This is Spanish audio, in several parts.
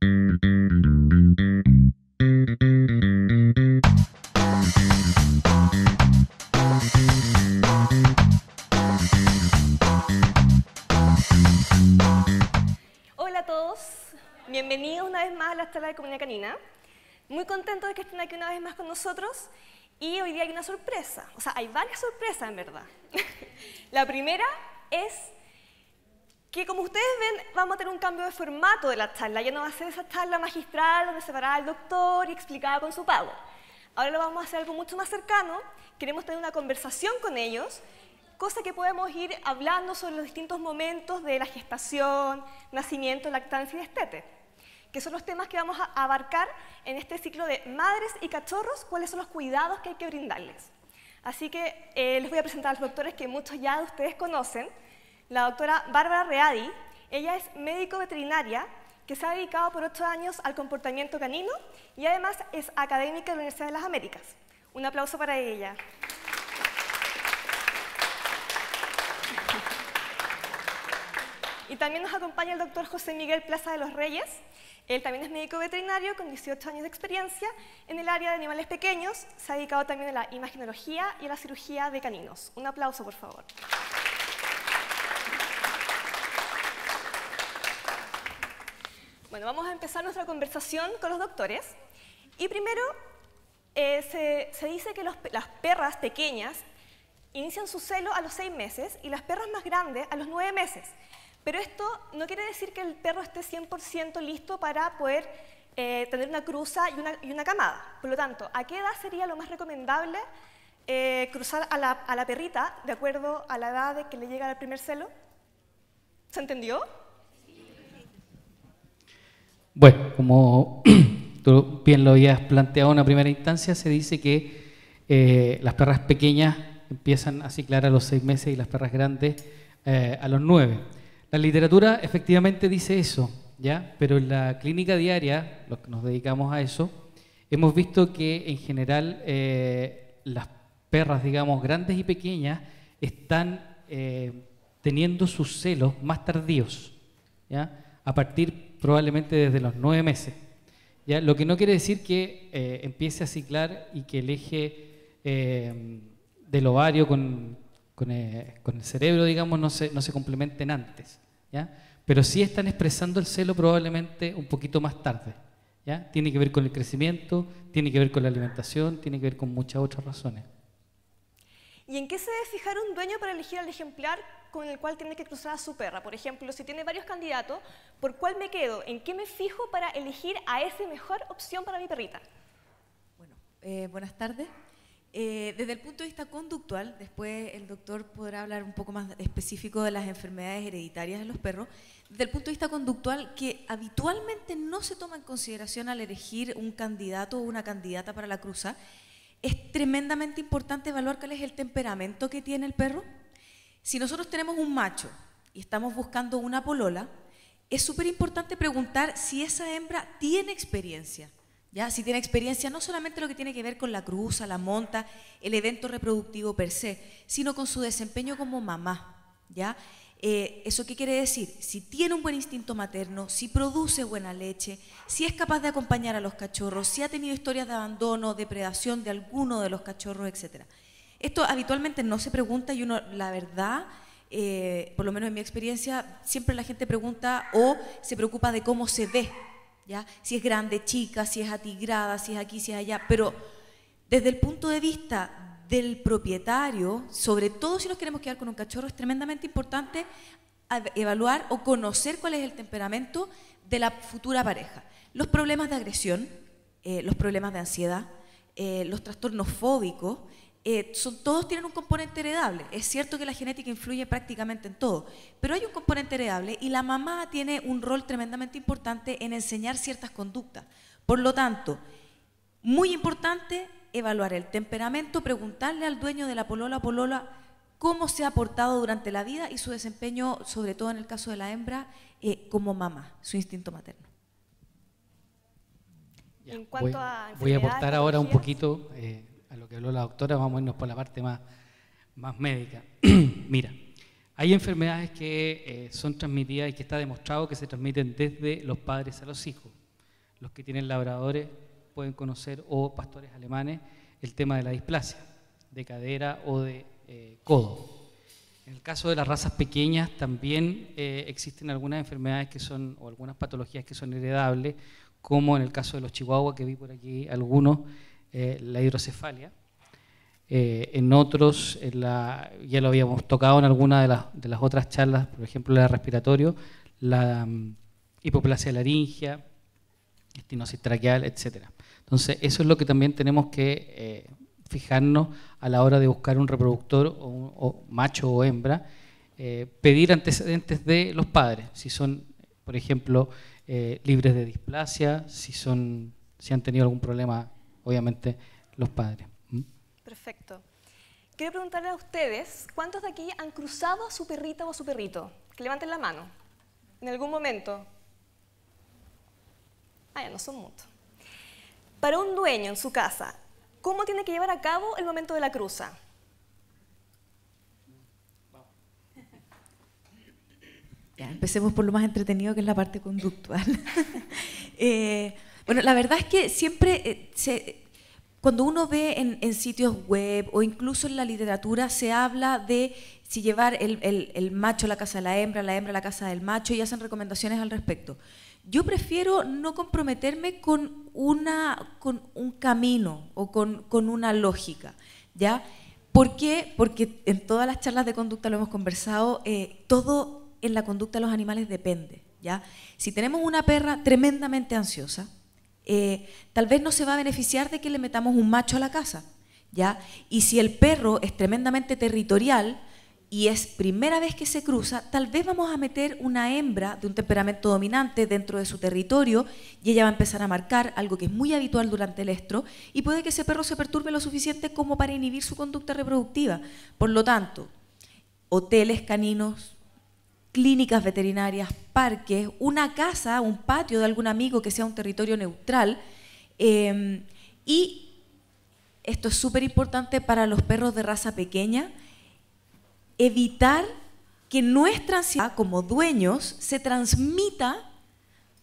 Hola a todos, bienvenidos una vez más a la charla de Comunidad Canina. Muy contento de que estén aquí una vez más con nosotros y hoy día hay una sorpresa, o sea, hay varias sorpresas en verdad. La primera es que, como ustedes ven, vamos a tener un cambio de formato de la charla. Ya no va a ser esa charla magistral donde se paraba el doctor y explicaba con su power. Ahora lo vamos a hacer algo mucho más cercano, queremos tener una conversación con ellos, cosa que podemos ir hablando sobre los distintos momentos de la gestación, nacimiento, lactancia y destete, que son los temas que vamos a abarcar en este ciclo de madres y cachorros, cuáles son los cuidados que hay que brindarles. Así que les voy a presentar a los doctores que muchos ya de ustedes conocen. La doctora Bárbara Ready, ella es médico veterinaria que se ha dedicado por 8 años al comportamiento canino y además es académica de la Universidad de las Américas. Un aplauso para ella. Y también nos acompaña el doctor José Miguel Plaza de los Reyes. Él también es médico veterinario con 18 años de experiencia en el área de animales pequeños. Se ha dedicado también a la imagenología y a la cirugía de caninos. Un aplauso, por favor. Bueno, vamos a empezar nuestra conversación con los doctores. Y primero, se dice que las perras pequeñas inician su celo a los 6 meses y las perras más grandes a los 9 meses. Pero esto no quiere decir que el perro esté 100% listo para poder tener una cruza y una camada. Por lo tanto, ¿a qué edad sería lo más recomendable cruzar a la perrita de acuerdo a la edad de que le llega el primer celo? ¿Se entendió? Bueno, como tú bien lo habías planteado en una primera instancia, se dice que las perras pequeñas empiezan a ciclar a los 6 meses y las perras grandes a los 9. La literatura efectivamente dice eso, ¿ya? Pero en la clínica diaria, los que nos dedicamos a eso, hemos visto que en general las perras, digamos, grandes y pequeñas, están teniendo sus celos más tardíos, ¿ya? A partir probablemente desde los 9 meses, ¿ya? Lo que no quiere decir que empiece a ciclar y que el eje del ovario con el cerebro, digamos, no se complementen antes, ¿ya? Pero sí están expresando el celo probablemente un poquito más tarde, ¿ya? Tiene que ver con el crecimiento, tiene que ver con la alimentación, tiene que ver con muchas otras razones. ¿Y en qué se debe fijar un dueño para elegir al ejemplar con el cual tiene que cruzar a su perra? Por ejemplo, si tiene varios candidatos, ¿por cuál me quedo? ¿En qué me fijo para elegir a esa mejor opción para mi perrita? Bueno, buenas tardes. Desde el punto de vista conductual, después el doctor podrá hablar un poco más específico de las enfermedades hereditarias en los perros. Desde el punto de vista conductual, que habitualmente no se toma en consideración al elegir un candidato o una candidata para la cruza, es tremendamente importante evaluar cuál es el temperamento que tiene el perro. Si nosotros tenemos un macho y estamos buscando una polola, es súper importante preguntar si esa hembra tiene experiencia. ¿Ya? Si tiene experiencia no solamente lo que tiene que ver con la cruza, la monta, el evento reproductivo per se, sino con su desempeño como mamá, ¿ya? ¿Eso qué quiere decir? Si tiene un buen instinto materno, si produce buena leche, si es capaz de acompañar a los cachorros, si ha tenido historias de abandono, depredación de alguno de los cachorros, etc. Esto habitualmente no se pregunta y uno, la verdad, por lo menos en mi experiencia, siempre la gente pregunta o se preocupa de cómo se ve, ¿ya? Si es grande, chica, si es atigrada, si es aquí, si es allá, pero desde el punto de vista del propietario, sobre todo si nos queremos quedar con un cachorro, es tremendamente importante evaluar o conocer cuál es el temperamento de la futura pareja. Los problemas de agresión, los problemas de ansiedad, los trastornos fóbicos, todos tienen un componente heredable. Es cierto que la genética influye prácticamente en todo, pero hay un componente heredable y la mamá tiene un rol tremendamente importante en enseñar ciertas conductas. Por lo tanto, muy importante evaluar el temperamento, preguntarle al dueño de la polola cómo se ha portado durante la vida y su desempeño, sobre todo en el caso de la hembra, como mamá, su instinto materno. Ya, En cuanto a voy a aportar ahora un patologías. poquito a lo que habló la doctora, vamos a irnos por la parte más médica. Mira, hay enfermedades que son transmitidas y que está demostrado que se transmiten desde los padres a los hijos. los que tienen labradores pueden conocer, o pastores alemanes, el tema de la displasia, de cadera o de codo. En el caso de las razas pequeñas también existen algunas enfermedades que son, o algunas patologías que son heredables, como en el caso de los chihuahuas, que vi por aquí algunos, la hidrocefalia. En otros, ya lo habíamos tocado en alguna de las otras charlas, por ejemplo, la respiratorio, la hipoplasia laringea, estenosis traqueal, etc. Entonces, eso es lo que también tenemos que fijarnos a la hora de buscar un reproductor, o macho o hembra, pedir antecedentes de los padres, si son, por ejemplo, libres de displasia, si han tenido algún problema, obviamente, los padres. Perfecto. Quiero preguntarle a ustedes, ¿cuántos de aquí han cruzado a su perrita o a su perrito? Que levanten la mano. ¿En algún momento? Ya no son muchos. Para un dueño en su casa, ¿cómo tiene que llevar a cabo el momento de la cruza? Ya, empecemos por lo más entretenido, que es la parte conductual. Bueno, la verdad es que siempre cuando uno ve en sitios web o incluso en la literatura, se habla de si llevar el macho a la casa de la hembra a la casa del macho, y hacen recomendaciones al respecto. Yo prefiero no comprometerme con un camino o con una lógica, ¿ya? ¿Por qué? Porque en todas las charlas de conducta lo hemos conversado, todo en la conducta de los animales depende, ¿ya? Si tenemos una perra tremendamente ansiosa, tal vez no se va a beneficiar de que le metamos un macho a la casa, ¿ya? Y si el perro es tremendamente territorial y es primera vez que se cruza, tal vez vamos a meter una hembra de un temperamento dominante dentro de su territorio, y ella va a empezar a marcar algo que es muy habitual durante el estro, y puede que ese perro se perturbe lo suficiente como para inhibir su conducta reproductiva. Por lo tanto, hoteles caninos, clínicas veterinarias, parques, una casa, un patio de algún amigo que sea un territorio neutral, y esto es súper importante para los perros de raza pequeña, evitar que nuestra ansiedad como dueños se transmita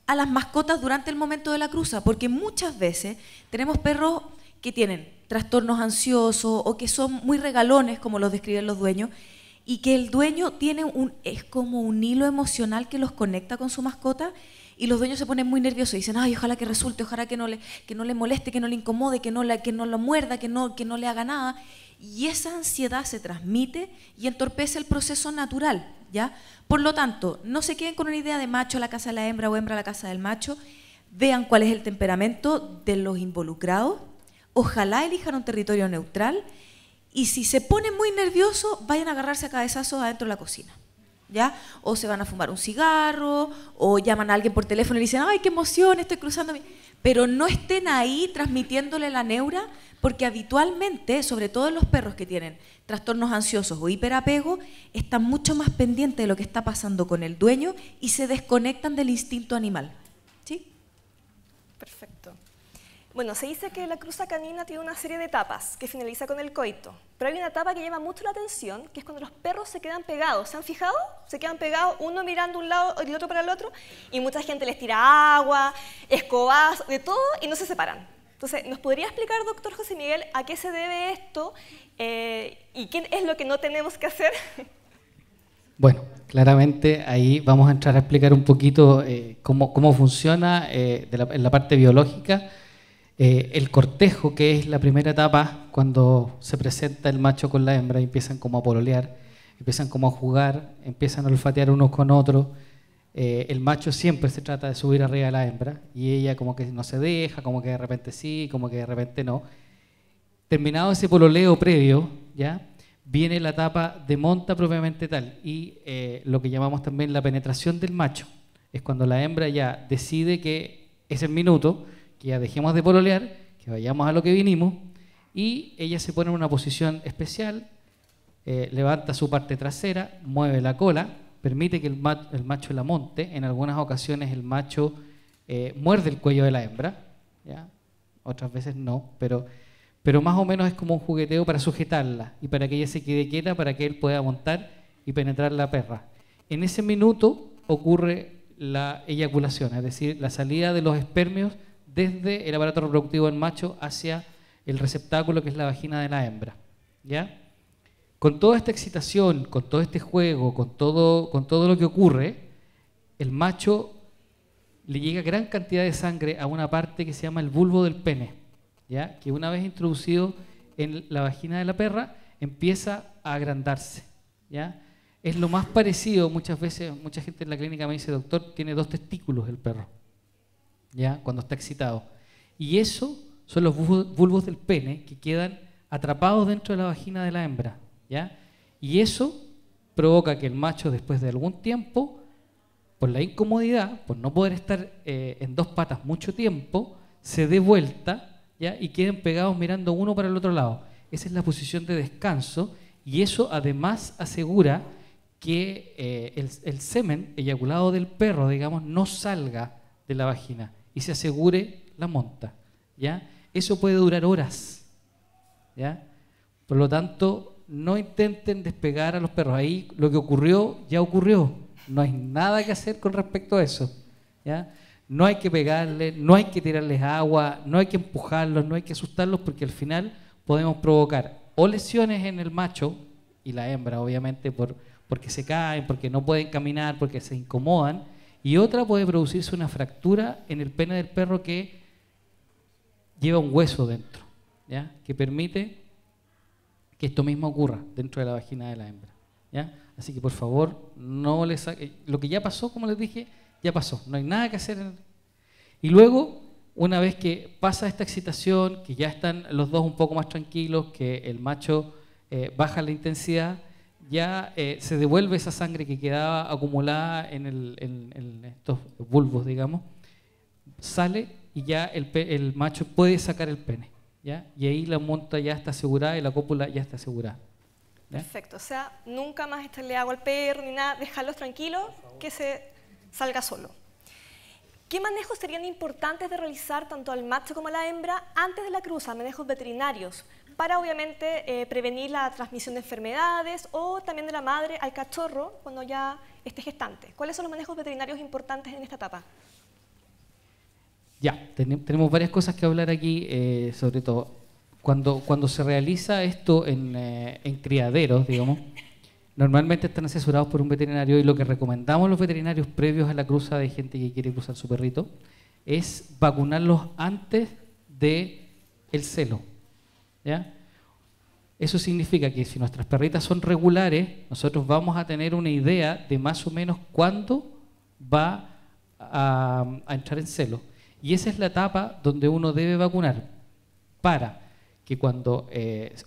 a las mascotas durante el momento de la cruza, porque muchas veces tenemos perros que tienen trastornos ansiosos o que son muy regalones, como los describen los dueños, y que el dueño es como un hilo emocional que los conecta con su mascota, y los dueños se ponen muy nerviosos y dicen, ay, ojalá que resulte, ojalá que no le moleste, que no le incomode, que no lo muerda, que no le haga nada. Y esa ansiedad se transmite y entorpece el proceso natural, ¿ya? Por lo tanto, no se queden con una idea de macho a la casa de la hembra o hembra a la casa del macho. Vean cuál es el temperamento de los involucrados. Ojalá elijan un territorio neutral. Y si se ponen muy nerviosos, vayan a agarrarse a cabezazos adentro de la cocina, ¿ya? O se van a fumar un cigarro, o llaman a alguien por teléfono y dicen, ay, qué emoción, estoy cruzando. Pero no estén ahí transmitiéndole la neura, porque habitualmente, sobre todo en los perros que tienen trastornos ansiosos o hiperapego, están mucho más pendientes de lo que está pasando con el dueño y se desconectan del instinto animal. ¿Sí? Perfecto. Bueno, se dice que la cruza canina tiene una serie de etapas que finaliza con el coito, pero hay una etapa que llama mucho la atención, que es cuando los perros se quedan pegados. ¿Se han fijado? Se quedan pegados, uno mirando un lado y el otro para el otro, y mucha gente les tira agua, escobazos, de todo, y no se separan. Entonces, ¿nos podría explicar, doctor José Miguel, a qué se debe esto y qué es lo que no tenemos que hacer? Bueno, claramente ahí vamos a entrar a explicar un poquito cómo funciona en la parte biológica el cortejo, que es la primera etapa cuando se presenta el macho con la hembra y empiezan como a pololear, empiezan como a jugar, empiezan a olfatear unos con otros. El macho siempre se trata de subir arriba de la hembra y ella como que no se deja, como que de repente sí, como que de repente no. Terminado ese pololeo previo, ¿ya? Viene la etapa de monta propiamente tal, y lo que llamamos también la penetración del macho. Es cuando la hembra ya decide que es el minuto, que ya dejemos de pololear, que vayamos a lo que vinimos, y ella se pone en una posición especial, levanta su parte trasera, mueve la cola, permite que el macho la monte. En algunas ocasiones el macho muerde el cuello de la hembra, ¿ya? Otras veces no, pero más o menos es como un jugueteo para sujetarla y para que ella se quede quieta, para que él pueda montar y penetrar la perra. En ese minuto ocurre la eyaculación, es decir, la salida de los espermios desde el aparato reproductivo del macho hacia el receptáculo que es la vagina de la hembra, ¿ya? Con toda esta excitación, con todo este juego, con todo lo que ocurre, el macho le llega gran cantidad de sangre a una parte que se llama el bulbo del pene, ¿ya? Que una vez introducido en la vagina de la perra empieza a agrandarse, ¿ya? Es lo más parecido, muchas veces, mucha gente en la clínica me dice, doctor, tiene 2 testículos el perro, ¿ya? Cuando está excitado. Y eso son los bulbos del pene que quedan atrapados dentro de la vagina de la hembra, ¿ya? Y eso provoca que el macho, después de algún tiempo, por la incomodidad, por no poder estar en 2 patas mucho tiempo, se dé vuelta, ¿ya? Y queden pegados mirando uno para el otro lado. Esa es la posición de descanso, y eso además asegura que el semen eyaculado del perro, digamos, no salga de la vagina y se asegure la monta, ¿ya? Eso puede durar horas, ¿ya? Por lo tanto, no intenten despegar a los perros. Ahí lo que ocurrió, ya ocurrió. No hay nada que hacer con respecto a eso, ¿ya? No hay que pegarles, no hay que tirarles agua, no hay que empujarlos, no hay que asustarlos, porque al final podemos provocar o lesiones en el macho y la hembra, obviamente, porque se caen, porque no pueden caminar, porque se incomodan, y otra puede producirse una fractura en el pene del perro que lleva un hueso dentro, ¿ya? Que permite que esto mismo ocurra dentro de la vagina de la hembra, ¿ya? Así que por favor, no les lo que ya pasó, como les dije, ya pasó, no hay nada que hacer. Y luego, una vez que pasa esta excitación, que ya están los dos un poco más tranquilos, que el macho baja la intensidad, ya se devuelve esa sangre que quedaba acumulada en estos bulbos, digamos, sale y ya el macho puede sacar el pene, ¿ya? Y ahí la monta ya está asegurada y la cópula ya está asegurada, ¿ya? Perfecto, o sea, nunca más echarle agua al perro ni nada, dejarlos tranquilos, que se salga solo. ¿Qué manejos serían importantes de realizar tanto al macho como a la hembra antes de la cruza, manejos veterinarios, para obviamente prevenir la transmisión de enfermedades o también de la madre al cachorro cuando ya esté gestante? ¿Cuáles son los manejos veterinarios importantes en esta etapa? Ya, tenemos varias cosas que hablar aquí, sobre todo. Cuando se realiza esto en criaderos, digamos, normalmente están asesorados por un veterinario, y lo que recomendamos los veterinarios previos a la cruza de gente que quiere cruzar su perrito es vacunarlos antes del celo, ¿ya? Eso significa que si nuestras perritas son regulares, nosotros vamos a tener una idea de más o menos cuándo va a entrar en celo. Y esa es la etapa donde uno debe vacunar para que cuando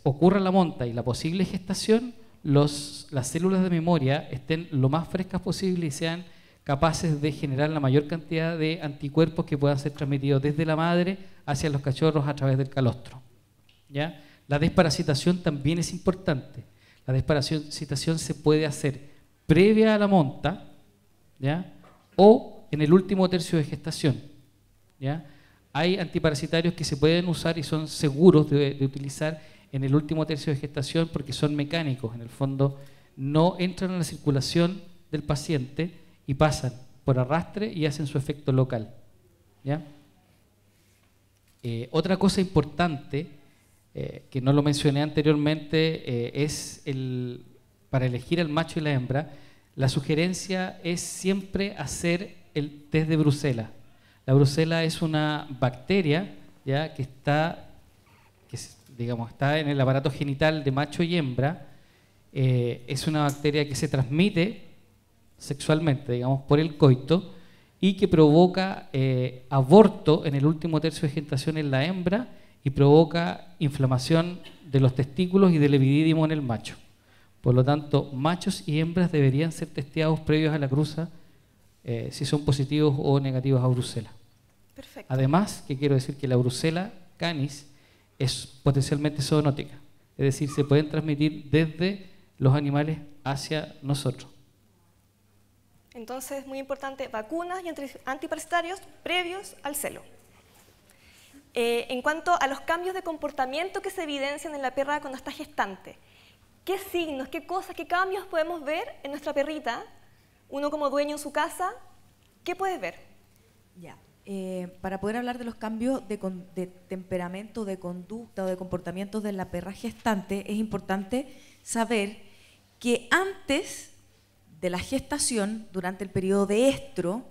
ocurra la monta y la posible gestación, las células de memoria estén lo más frescas posible y sean capaces de generar la mayor cantidad de anticuerpos que puedan ser transmitidos desde la madre hacia los cachorros a través del calostro, ¿ya? La desparasitación también es importante. La desparasitación se puede hacer previa a la monta, ¿ya? O en el último tercio de gestación, ¿ya? Hay antiparasitarios que se pueden usar y son seguros de utilizar en el último tercio de gestación porque son mecánicos, en el fondo no entran en la circulación del paciente y pasan por arrastre y hacen su efecto local, ¿ya? Otra cosa importante, que no lo mencioné anteriormente, es para elegir al macho y la hembra, la sugerencia es siempre hacer el test de Brucela. La Brucela es una bacteria, ¿ya? que está en el aparato genital de macho y hembra. Es una bacteria que se transmite sexualmente, digamos, por el coito, y que provoca aborto en el último tercio de gestación en la hembra y provoca inflamación de los testículos y del epidídimo en el macho. Por lo tanto, machos y hembras deberían ser testeados previos a la cruza si son positivos o negativos a Brucela. Perfecto. Además, que quiero decir que la Brucela canis es potencialmente zoonótica, es decir, se pueden transmitir desde los animales hacia nosotros. Entonces, muy importante, vacunas y antiparasitarios previos al celo. En cuanto a los cambios de comportamiento que se evidencian en la perra cuando está gestante, ¿qué signos, qué cosas, qué cambios podemos ver en nuestra perrita? Uno como dueño en su casa, ¿qué puedes ver? Ya. para poder hablar de los cambios de temperamento, de conducta o de comportamientos de la perra gestante, es importante saber que antes de la gestación, durante el periodo de estro,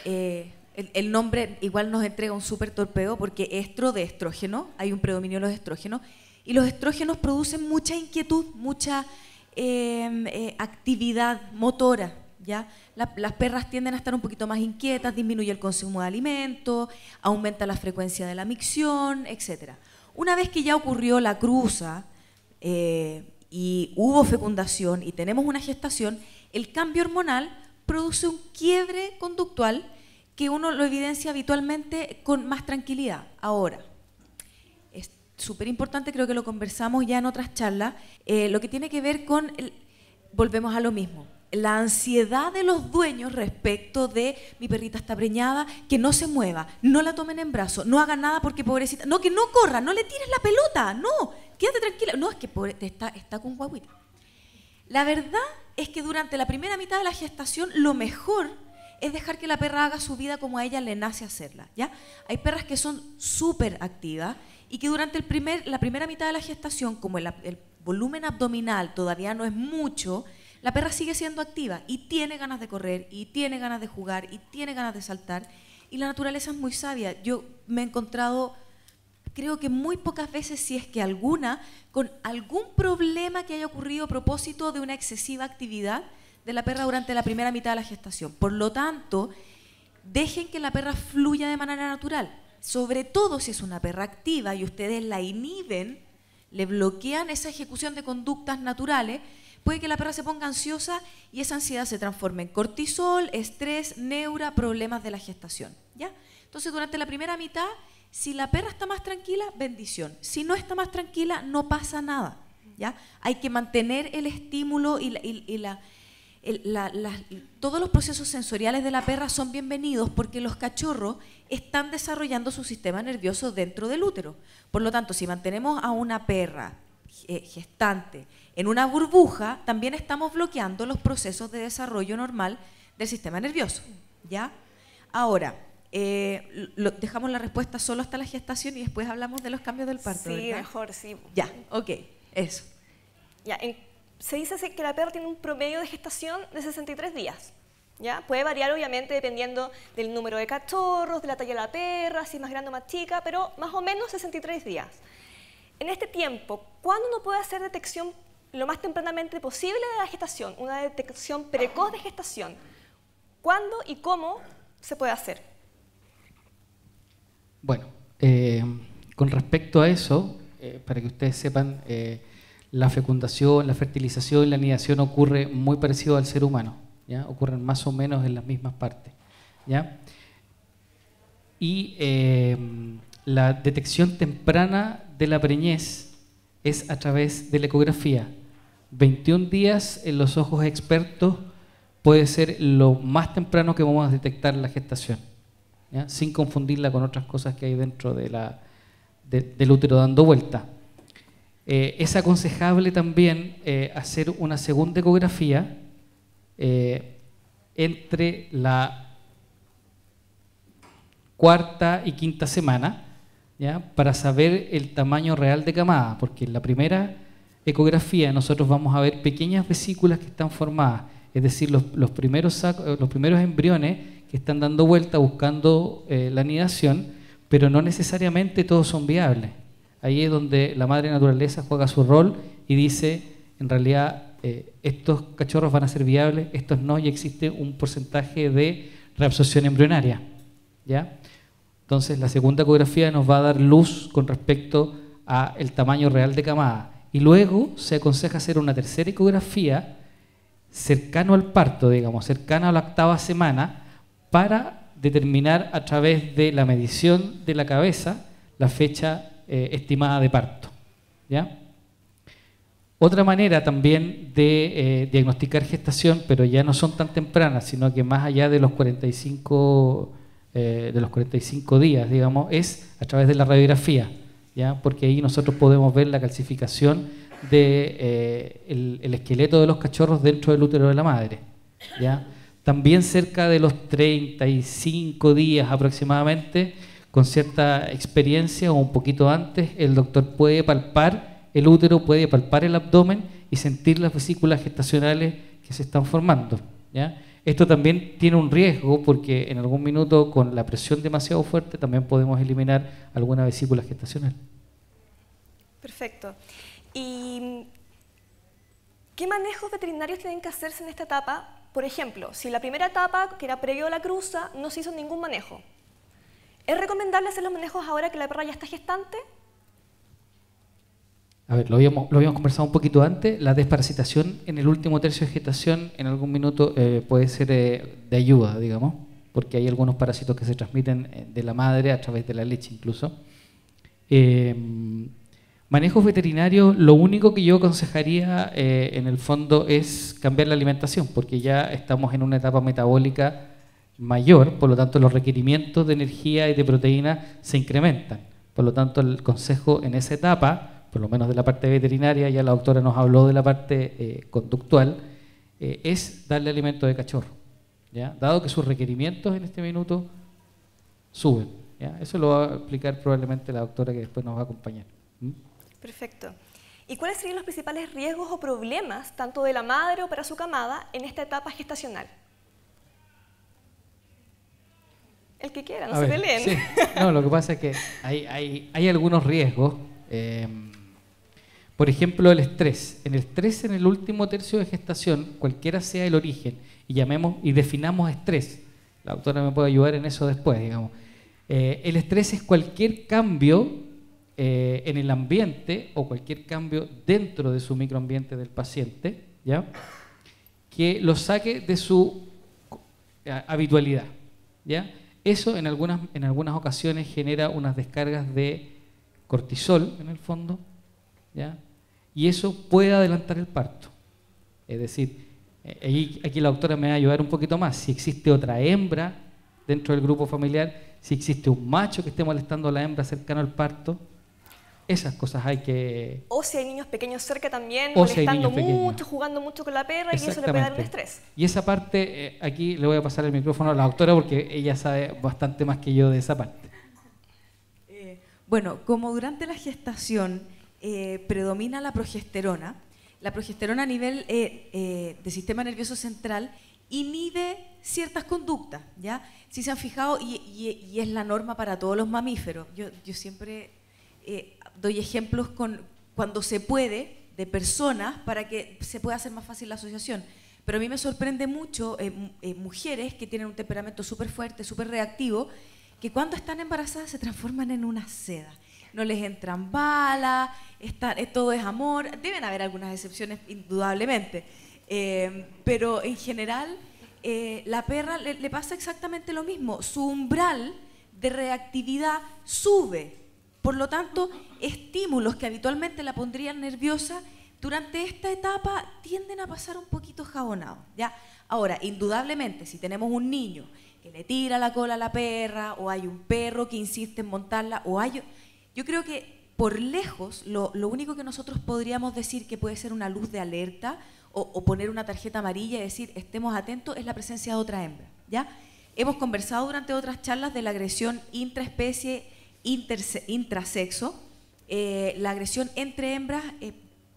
el nombre igual nos entrega un súper torpeo porque estro de estrógeno, hay un predominio de los estrógenos, y los estrógenos producen mucha inquietud, mucha actividad motora, ¿ya? Las perras tienden a estar un poquito más inquietas, disminuye el consumo de alimentos, aumenta la frecuencia de la micción, etc. Una vez que ya ocurrió la cruza y hubo fecundación y tenemos una gestación, el cambio hormonal produce un quiebre conductual que uno lo evidencia habitualmente con más tranquilidad. Ahora, es súper importante, creo que lo conversamos ya en otras charlas, lo que tiene que ver con, volvemos a lo mismo, la ansiedad de los dueños respecto de mi perrita está preñada, que no se mueva, no la tomen en brazos, no hagan nada porque pobrecita, no, que no corra, no le tires la pelota, no, quédate tranquila, no, es que está con guaguita. La verdad es que durante la primera mitad de la gestación lo mejor es dejar que la perra haga su vida como a ella le nace hacerla, ¿ya? Hay perras que son súper activas y que durante la primera mitad de la gestación, como el volumen abdominal todavía no es mucho, la perra sigue siendo activa y tiene ganas de correr, y tiene ganas de jugar, y tiene ganas de saltar. Y la naturaleza es muy sabia. Yo me he encontrado, creo que muy pocas veces, si es que alguna, con algún problema que haya ocurrido a propósito de una excesiva actividad de la perra durante la primera mitad de la gestación. Por lo tanto, dejen que la perra fluya de manera natural. Sobre todo si es una perra activa y ustedes la inhiben, le bloquean esa ejecución de conductas naturales, puede que la perra se ponga ansiosa y esa ansiedad se transforme en cortisol, estrés, neura, problemas de la gestación, ¿ya? Entonces, durante la primera mitad, si la perra está más tranquila, bendición. Si no está más tranquila, no pasa nada, ¿ya? Hay que mantener el estímulo todos los procesos sensoriales de la perra son bienvenidos porque los cachorros están desarrollando su sistema nervioso dentro del útero. Por lo tanto, si mantenemos a una perra gestante en una burbuja, también estamos bloqueando los procesos de desarrollo normal del sistema nervioso, ¿ya? Ahora, dejamos la respuesta solo hasta la gestación y después hablamos de los cambios del parto, Sí, ¿verdad? mejor, sí. Ya, ok, eso. Ya, se dice que la perra tiene un promedio de gestación de 63 días. ¿Ya? Puede variar obviamente dependiendo del número de cachorros, de la talla de la perra, si es más grande o más chica, pero más o menos 63 días. En este tiempo, ¿cuándo uno puede hacer detección lo más tempranamente posible de la gestación? Una detección precoz de gestación. ¿Cuándo y cómo se puede hacer? Bueno, con respecto a eso, para que ustedes sepan, la fecundación, la fertilización y la anidación ocurre muy parecido al ser humano, ¿ya? Ocurren más o menos en las mismas partes, ¿ya? Y la detección temprana de la preñez es a través de la ecografía. 21 días en los ojos expertos puede ser lo más temprano que vamos a detectar la gestación, ¿ya? Sin confundirla con otras cosas que hay dentro del útero dando vuelta. Es aconsejable también hacer una segunda ecografía entre la cuarta y quinta semana, ¿ya? Para saber el tamaño real de camada, porque en la primera ecografía nosotros vamos a ver pequeñas vesículas que están formadas, es decir, los primeros embriones que están dando vuelta buscando la anidación, pero no necesariamente todos son viables. Ahí es donde la madre naturaleza juega su rol y dice, en realidad, estos cachorros van a ser viables, estos no, y existe un porcentaje de reabsorción embrionaria, ¿ya? Entonces, la segunda ecografía nos va a dar luz con respecto al tamaño real de camada. Y luego se aconseja hacer una tercera ecografía cercano al parto, digamos, cercano a la 8ª semana, para determinar a través de la medición de la cabeza la fecha estimada de parto, ¿ya? Otra manera también de diagnosticar gestación, pero ya no son tan tempranas, sino que más allá de los 45 días, digamos, es a través de la radiografía, ¿ya? Porque ahí nosotros podemos ver la calcificación del esqueleto de los cachorros dentro del útero de la madre, ¿ya? También cerca de los 35 días aproximadamente, con cierta experiencia o un poquito antes, el doctor puede palpar el útero, puede palpar el abdomen y sentir las vesículas gestacionales que se están formando, ¿ya? Esto también tiene un riesgo porque en algún minuto con la presión demasiado fuerte también podemos eliminar alguna vesícula gestacional. Perfecto. ¿Y qué manejos veterinarios tienen que hacerse en esta etapa? Por ejemplo, si la primera etapa, que era previo a la cruza, no se hizo ningún manejo, ¿es recomendable hacer los manejos ahora que la perra ya está gestante? A ver, lo habíamos conversado un poquito antes. La desparasitación en el último tercio de gestación en algún minuto puede ser de ayuda, digamos, porque hay algunos parásitos que se transmiten de la madre a través de la leche incluso. Manejos veterinarios, lo único que yo aconsejaría en el fondo es cambiar la alimentación, porque ya estamos en una etapa metabólica mayor, por lo tanto los requerimientos de energía y de proteína se incrementan. Por lo tanto el consejo en esa etapa, por lo menos de la parte veterinaria, ya la doctora nos habló de la parte conductual, es darle alimento de cachorro, ¿ya? Dado que sus requerimientos en este minuto suben, ¿ya? Eso lo va a explicar probablemente la doctora que después nos va a acompañar. Perfecto. ¿Y cuáles serían los principales riesgos o problemas, tanto de la madre o para su camada, en esta etapa gestacional? El que quiera, no se peleen. Sí. No, lo que pasa es que hay algunos riesgos. Por ejemplo, el estrés. El estrés en el último tercio de gestación, cualquiera sea el origen, y definamos estrés. La doctora me puede ayudar en eso después, digamos. El estrés es cualquier cambio en el ambiente o cualquier cambio dentro de su microambiente del paciente, ¿ya? Que lo saque de su habitualidad, ¿ya? Eso en algunas ocasiones genera unas descargas de cortisol en el fondo, ¿ya? Y eso puede adelantar el parto. Es decir, aquí la doctora me va a ayudar un poquito más. Si existe otra hembra dentro del grupo familiar, si existe un macho que esté molestando a la hembra cercano al parto, esas cosas hay que... O si hay niños pequeños cerca también, molestando mucho, jugando mucho con la perra, y eso le puede dar un estrés. Y esa parte, aquí le voy a pasar el micrófono a la doctora porque ella sabe bastante más que yo de esa parte. Bueno, como durante la gestación predomina la progesterona a nivel del sistema nervioso central inhibe ciertas conductas, ¿ya? Si se han fijado, y es la norma para todos los mamíferos, yo siempre doy ejemplos cuando se puede de personas para que se pueda hacer más fácil la asociación, pero a mí me sorprende mucho mujeres que tienen un temperamento súper fuerte, súper reactivo, que cuando están embarazadas se transforman en una seda. No les entran balas, todo es amor. Deben haber algunas excepciones, indudablemente. Pero en general, la perra le pasa exactamente lo mismo. Su umbral de reactividad sube. Por lo tanto, estímulos que habitualmente la pondrían nerviosa, durante esta etapa tienden a pasar un poquito jabonados, ¿ya? Ahora, indudablemente, si tenemos un niño que le tira la cola a la perra, o hay un perro que insiste en montarla, yo creo que por lejos lo único que nosotros podríamos decir que puede ser una luz de alerta o poner una tarjeta amarilla y decir estemos atentos es la presencia de otra hembra, ¿ya? Hemos conversado durante otras charlas de la agresión intraespecie, intrasexo, la agresión entre hembras,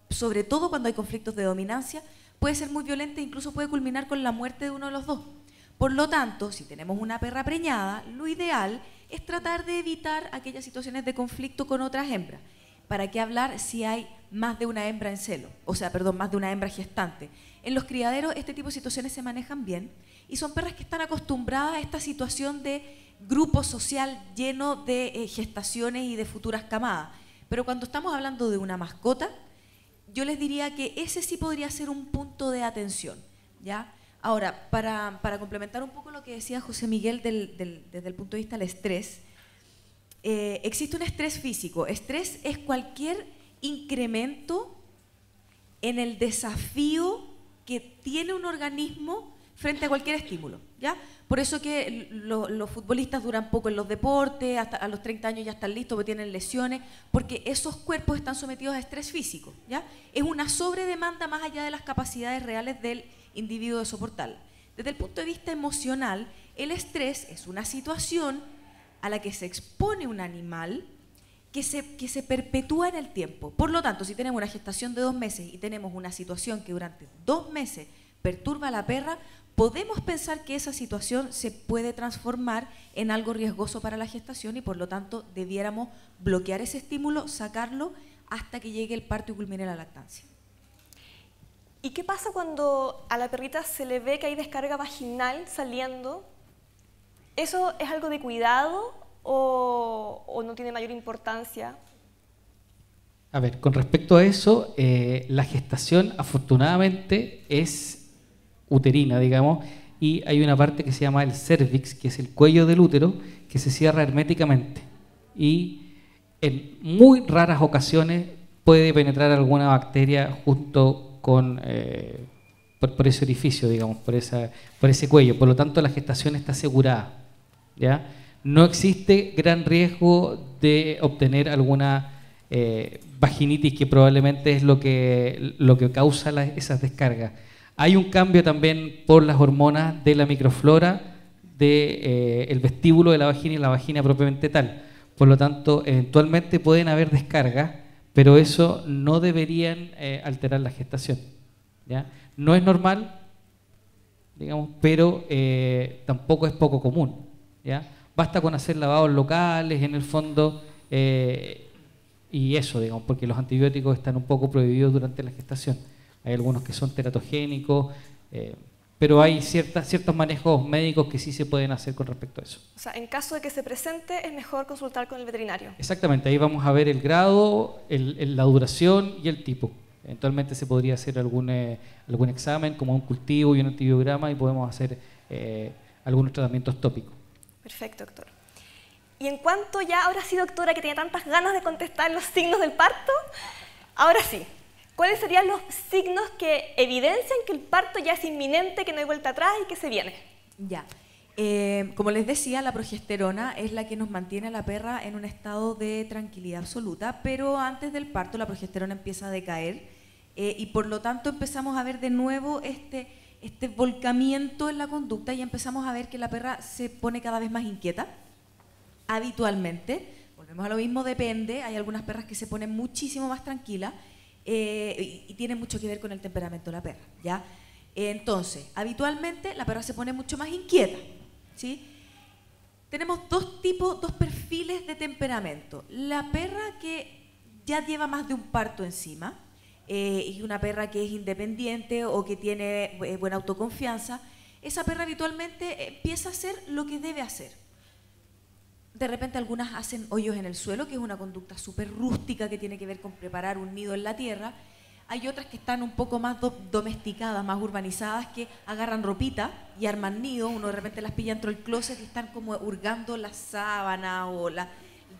sobre todo cuando hay conflictos de dominancia, puede ser muy violenta e incluso puede culminar con la muerte de uno de los dos. Por lo tanto, si tenemos una perra preñada, lo ideal es tratar de evitar aquellas situaciones de conflicto con otras hembras. ¿Para qué hablar si hay más de una hembra en celo? Más de una hembra gestante. En los criaderos este tipo de situaciones se manejan bien y son perras que están acostumbradas a esta situación de grupo social lleno de gestaciones y de futuras camadas. Pero cuando estamos hablando de una mascota, yo les diría que ese sí podría ser un punto de atención, ¿ya? Ahora, para complementar un poco lo que decía José Miguel desde el punto de vista del estrés, existe un estrés físico. Estrés es cualquier incremento en el desafío que tiene un organismo frente a cualquier estímulo, ¿ya? Por eso que los futbolistas duran poco en los deportes, hasta a los 30 años ya están listos porque tienen lesiones, porque esos cuerpos están sometidos a estrés físico, ¿ya? Es una sobredemanda más allá de las capacidades reales del individuo de soportarla. Desde el punto de vista emocional, el estrés es una situación a la que se expone un animal que se perpetúa en el tiempo. Por lo tanto, si tenemos una gestación de 2 meses y tenemos una situación que durante 2 meses perturba a la perra, podemos pensar que esa situación se puede transformar en algo riesgoso para la gestación y por lo tanto debiéramos bloquear ese estímulo, sacarlo hasta que llegue el parto y culmine la lactancia. ¿Y qué pasa cuando a la perrita se le ve que hay descarga vaginal saliendo? ¿Eso es algo de cuidado o no tiene mayor importancia? A ver, con respecto a eso, la gestación afortunadamente es uterina, digamos, y hay una parte que se llama el cervix, que es el cuello del útero, que se cierra herméticamente y en muy raras ocasiones puede penetrar alguna bacteria junto con por ese orificio, digamos, por ese cuello. Por lo tanto, la gestación está asegurada, ¿ya? No existe gran riesgo de obtener alguna vaginitis, que probablemente es lo que causa esas descargas. Hay un cambio también por las hormonas de la microflora del vestíbulo de la vagina y la vagina propiamente tal. Por lo tanto, eventualmente pueden haber descargas, pero eso no deberían alterar la gestación, ¿ya? No es normal, digamos, pero tampoco es poco común, ¿ya? Basta con hacer lavados locales, en el fondo, y eso, digamos, porque los antibióticos están un poco prohibidos durante la gestación. Hay algunos que son teratogénicos, pero hay ciertos manejos médicos que sí se pueden hacer con respecto a eso. O sea, en caso de que se presente, es mejor consultar con el veterinario. Exactamente, ahí vamos a ver el grado, la duración y el tipo. Eventualmente se podría hacer algún examen, como un cultivo y un antibiograma, y podemos hacer algunos tratamientos tópicos. Perfecto, doctor. Y en cuanto ya, ahora sí, doctora, que tiene tantas ganas de contestar los signos del parto, ahora sí, ¿cuáles serían los signos que evidencian que el parto ya es inminente, que no hay vuelta atrás y que se viene? Ya. Como les decía, la progesterona es la que nos mantiene a la perra en un estado de tranquilidad absoluta, pero antes del parto la progesterona empieza a decaer y por lo tanto empezamos a ver de nuevo este volcamiento en la conducta y empezamos a ver que la perra se pone cada vez más inquieta, habitualmente. Volvemos a lo mismo, depende, hay algunas perras que se ponen muchísimo más tranquilas y tiene mucho que ver con el temperamento de la perra, ¿ya? Entonces, habitualmente la perra se pone mucho más inquieta, ¿sí? Tenemos dos perfiles de temperamento. La perra que ya lleva más de un parto encima y una perra que es independiente o que tiene buena autoconfianza, esa perra habitualmente empieza a hacer lo que debe hacer. De repente algunas hacen hoyos en el suelo, que es una conducta súper rústica que tiene que ver con preparar un nido en la tierra. Hay otras que están un poco más domesticadas, más urbanizadas, que agarran ropita y arman nido. Uno de repente las pilla dentro del closet y están como hurgando la sábana o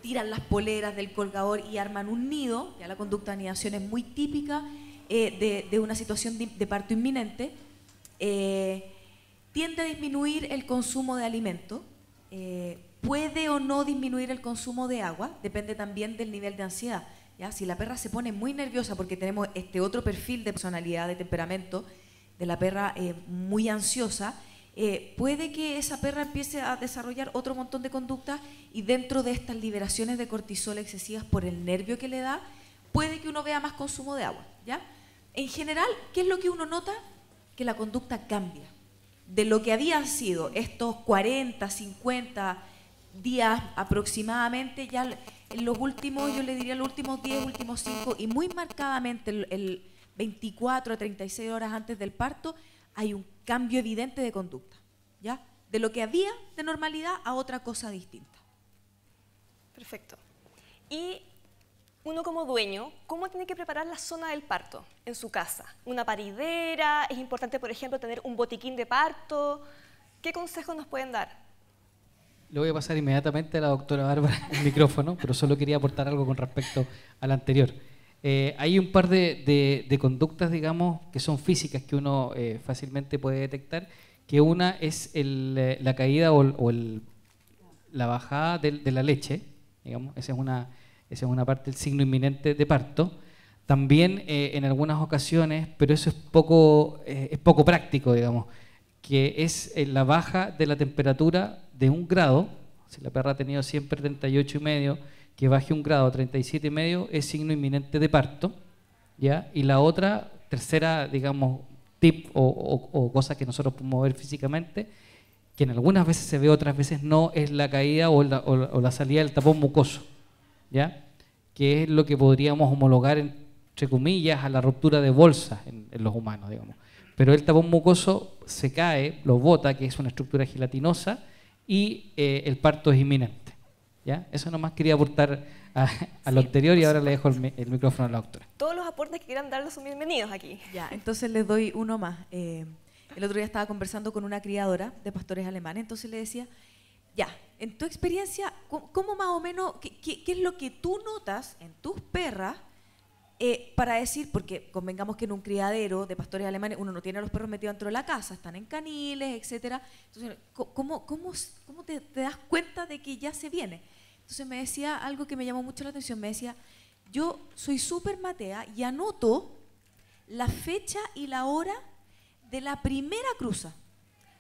tiran las poleras del colgador y arman un nido. Ya la conducta de anidación es muy típica de una situación de parto inminente. Tiende a disminuir el consumo de alimento. Puede o no disminuir el consumo de agua, depende también del nivel de ansiedad, ¿ya? Si la perra se pone muy nerviosa porque tenemos este otro perfil de personalidad, de temperamento, de la perra muy ansiosa, puede que esa perra empiece a desarrollar otro montón de conductas y dentro de estas liberaciones de cortisol excesivas por el nervio que le da, puede que uno vea más consumo de agua, ¿ya? En general, ¿qué es lo que uno nota? Que la conducta cambia. De lo que habían sido estos 40, 50 días aproximadamente, ya en los últimos, yo le diría los últimos 10, últimos 5 y muy marcadamente el 24 a 36 horas antes del parto, hay un cambio evidente de conducta, ¿ya? De lo que había de normalidad a otra cosa distinta. Perfecto. Y uno como dueño, ¿cómo tiene que preparar la zona del parto en su casa? ¿Una paridera? ¿Es importante, por ejemplo, tener un botiquín de parto? ¿Qué consejos nos pueden dar? Le voy a pasar inmediatamente a la doctora Bárbara el micrófono, pero solo quería aportar algo con respecto al anterior. Hay un par de conductas, digamos, que son físicas que uno fácilmente puede detectar, que una es la caída o la bajada de la leche, digamos, esa es una parte del signo inminente de parto. También en algunas ocasiones, pero eso es poco práctico, digamos, que es la baja de la temperatura de 1 grado. Si la perra ha tenido siempre 38,5, que baje 1 grado a 37,5 es signo inminente de parto, ¿ya? Y la otra, tercera, digamos, tip o cosa que nosotros podemos ver físicamente, que en algunas veces se ve, otras veces no, es la caída o la salida del tapón mucoso, ¿ya? Que es lo que podríamos homologar, entre comillas, a la ruptura de bolsa en los humanos, digamos. Pero el tapón mucoso se cae, lo bota, que es una estructura gelatinosa, y el parto es inminente, ¿ya? Eso nomás quería aportar a lo anterior, y ahora le dejo el micrófono a la doctora. Todos los aportes que quieran darles son bienvenidos aquí. Ya, entonces les doy uno más. El otro día estaba conversando con una criadora de pastores alemanes, entonces le decía, ya, en tu experiencia, ¿cómo más o menos, qué es lo que tú notas en tus perras para decir, porque convengamos que en un criadero de pastores alemanes uno no tiene a los perros metidos dentro de la casa, están en caniles, etcétera. Entonces, ¿cómo te das cuenta de que ya se viene? Entonces me decía algo que me llamó mucho la atención, me decía, yo soy súper matea y anoto la fecha y la hora de la primera cruza,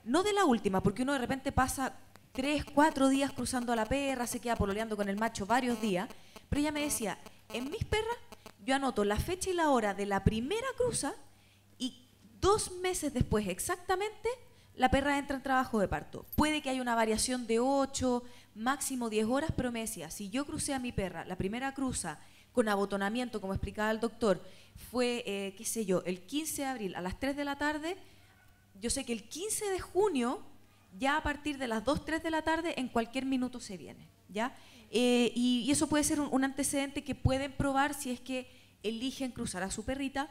no de la última, porque uno de repente pasa 3, 4 días cruzando a la perra, se queda pololeando con el macho varios días, pero ella me decía, en mis perras yo anoto la fecha y la hora de la primera cruza y 2 meses después exactamente la perra entra en trabajo de parto. Puede que haya una variación de 8, máximo 10 horas, pero me decía, si yo crucé a mi perra, la primera cruza con abotonamiento, como explicaba el doctor, fue, qué sé yo, el 15 de abril a las 3 de la tarde, yo sé que el 15 de junio, ya a partir de las 2, 3 de la tarde, en cualquier minuto se viene, ¿ya? Y eso puede ser un antecedente que pueden probar si es que eligen cruzar a su perrita,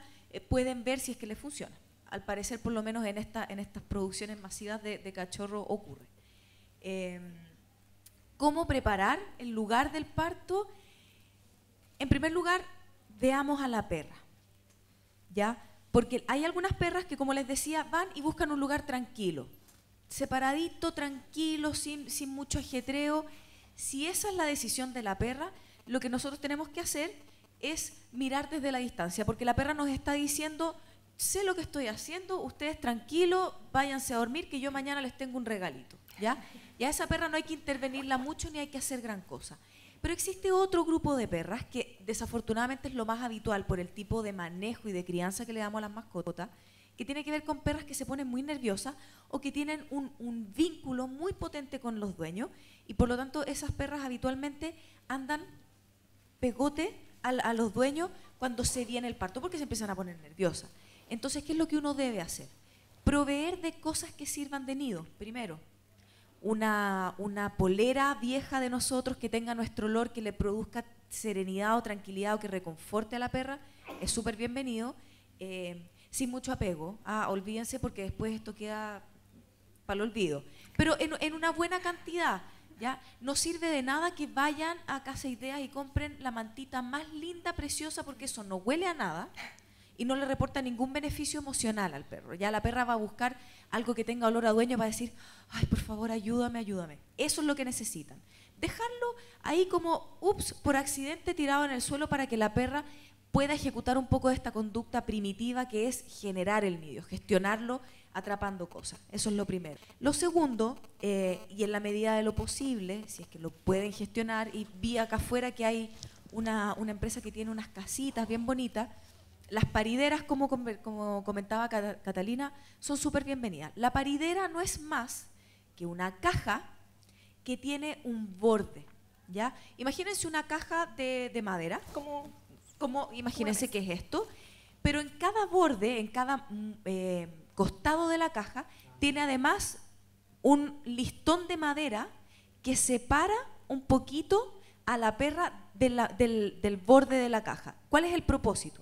pueden ver si es que les funciona. Al parecer, por lo menos en estas producciones masivas de cachorro ocurre. ¿Cómo preparar el lugar del parto? En primer lugar, veamos a la perra, ¿ya? Porque hay algunas perras que, como les decía, van y buscan un lugar tranquilo, separadito, tranquilo, sin mucho ajetreo. Si esa es la decisión de la perra, lo que nosotros tenemos que hacer es mirar desde la distancia, porque la perra nos está diciendo, sé lo que estoy haciendo, ustedes tranquilos, váyanse a dormir, que yo mañana les tengo un regalito, ¿ya? Y a esa perra no hay que intervenirla mucho ni hay que hacer gran cosa. Pero existe otro grupo de perras que desafortunadamente es lo más habitual por el tipo de manejo y de crianza que le damos a las mascotas, que tiene que ver con perras que se ponen muy nerviosas o que tienen un vínculo muy potente con los dueños, y por lo tanto esas perras habitualmente andan pegote a los dueños cuando se viene el parto, porque se empiezan a poner nerviosas. Entonces, ¿qué es lo que uno debe hacer? Proveer de cosas que sirvan de nido. Primero, una polera vieja de nosotros que tenga nuestro olor, que le produzca serenidad o tranquilidad o que reconforte a la perra, es súper bienvenido, sin mucho apego. Olvídense, porque después esto queda para el olvido. Pero en una buena cantidad, ¿ya? No sirve de nada que vayan a Casa Ideas y compren la mantita más linda, preciosa, porque eso no huele a nada y no le reporta ningún beneficio emocional al perro. Ya la perra va a buscar algo que tenga olor a dueño para decir, ay, por favor, ayúdame, ayúdame. Eso es lo que necesitan. Dejarlo ahí como, ups, por accidente tirado en el suelo, para que la perra pueda ejecutar un poco de esta conducta primitiva que es generar el nido, gestionarlo atrapando cosas. Eso es lo primero. Lo segundo, y en la medida de lo posible, si es que lo pueden gestionar, y vi acá afuera que hay una empresa que tiene unas casitas bien bonitas. Las parideras, como comentaba Catalina, son súper bienvenidas. La paridera no es más que una caja que tiene un borde, ¿ya? Imagínense una caja de madera, imagínense qué es esto, pero en cada borde, en cada costado de la caja, tiene además un listón de madera que separa un poquito a la perra del borde de la caja. ¿Cuál es el propósito?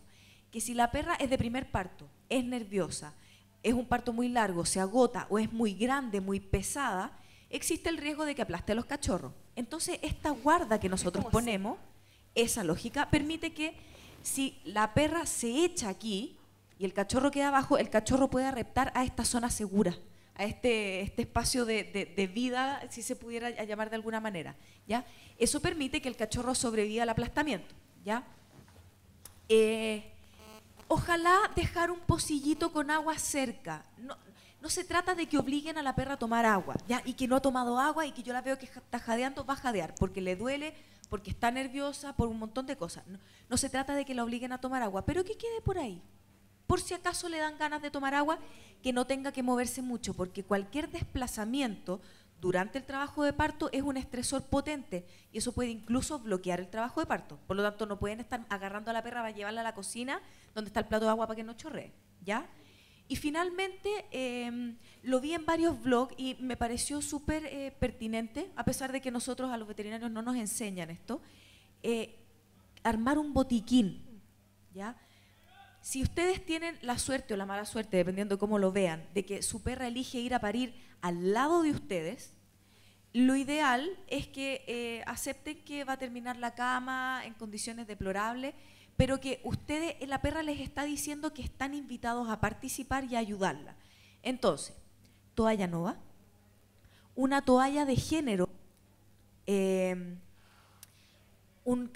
Que si la perra es de primer parto, es nerviosa, es un parto muy largo, se agota o es muy grande, muy pesada, existe el riesgo de que aplaste a los cachorros. Entonces, esta guarda que nosotros ponemos, esa lógica, permite que si la perra se echa aquí y el cachorro queda abajo, el cachorro pueda reptar a esta zona segura, a este espacio de vida, si se pudiera llamar de alguna manera, ¿ya? Eso permite que el cachorro sobreviva al aplastamiento, ¿ya? Ojalá dejar un pocillito con agua cerca. no se trata de que obliguen a la perra a tomar agua, ¿ya? Y que no ha tomado agua y que yo la veo que está jadeando, va a jadear, porque le duele, porque está nerviosa, por un montón de cosas. No, no se trata de que la obliguen a tomar agua, pero que quede por ahí. Por si acaso le dan ganas de tomar agua, que no tenga que moverse mucho, porque cualquier desplazamiento durante el trabajo de parto es un estresor potente y eso puede incluso bloquear el trabajo de parto. Por lo tanto, no pueden estar agarrando a la perra para llevarla a la cocina donde está el plato de agua para que no chorree, ¿ya? Y finalmente, lo vi en varios blogs y me pareció súper pertinente, a pesar de que nosotros a los veterinarios no nos enseñan esto, armar un botiquín, ¿ya? Si ustedes tienen la suerte o la mala suerte, dependiendo de cómo lo vean, de que su perra elige ir a parir al lado de ustedes, lo ideal es que acepten que va a terminar la cama en condiciones deplorables, pero que ustedes, la perra les está diciendo que están invitados a participar y a ayudarla. Entonces, toalla nova, una toalla de género, un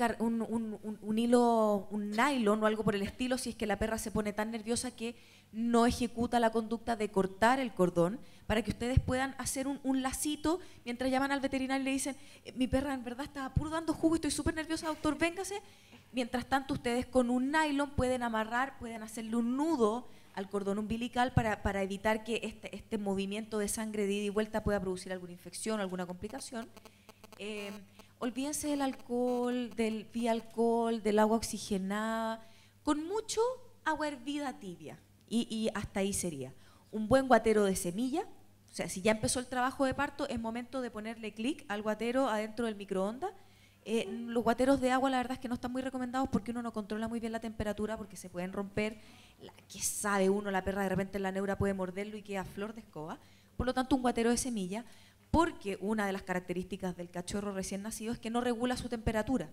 hilo, un nylon o algo por el estilo, si es que la perra se pone tan nerviosa que no ejecuta la conducta de cortar el cordón, para que ustedes puedan hacer un lacito mientras llaman al veterinario y le dicen, mi perra en verdad está puro dando jugo y estoy súper nerviosa, doctor, véngase. Mientras tanto, ustedes con un nylon pueden amarrar, pueden hacerle un nudo al cordón umbilical para evitar que este movimiento de sangre de ida y vuelta pueda producir alguna infección o alguna complicación. Olvídense del alcohol, del Vialcohol, del agua oxigenada, con mucho agua hervida tibia. Y hasta ahí sería. Un buen guatero de semilla, o sea, si ya empezó el trabajo de parto, es momento de ponerle clic al guatero adentro del microondas. Los guateros de agua la verdad es que no están muy recomendados porque uno no controla muy bien la temperatura, porque se pueden romper. ¿Qué sabe uno? La perra de repente en la neura puede morderlo y queda flor de escoba. Por lo tanto, un guatero de semilla, porque una de las características del cachorro recién nacido es que no regula su temperatura.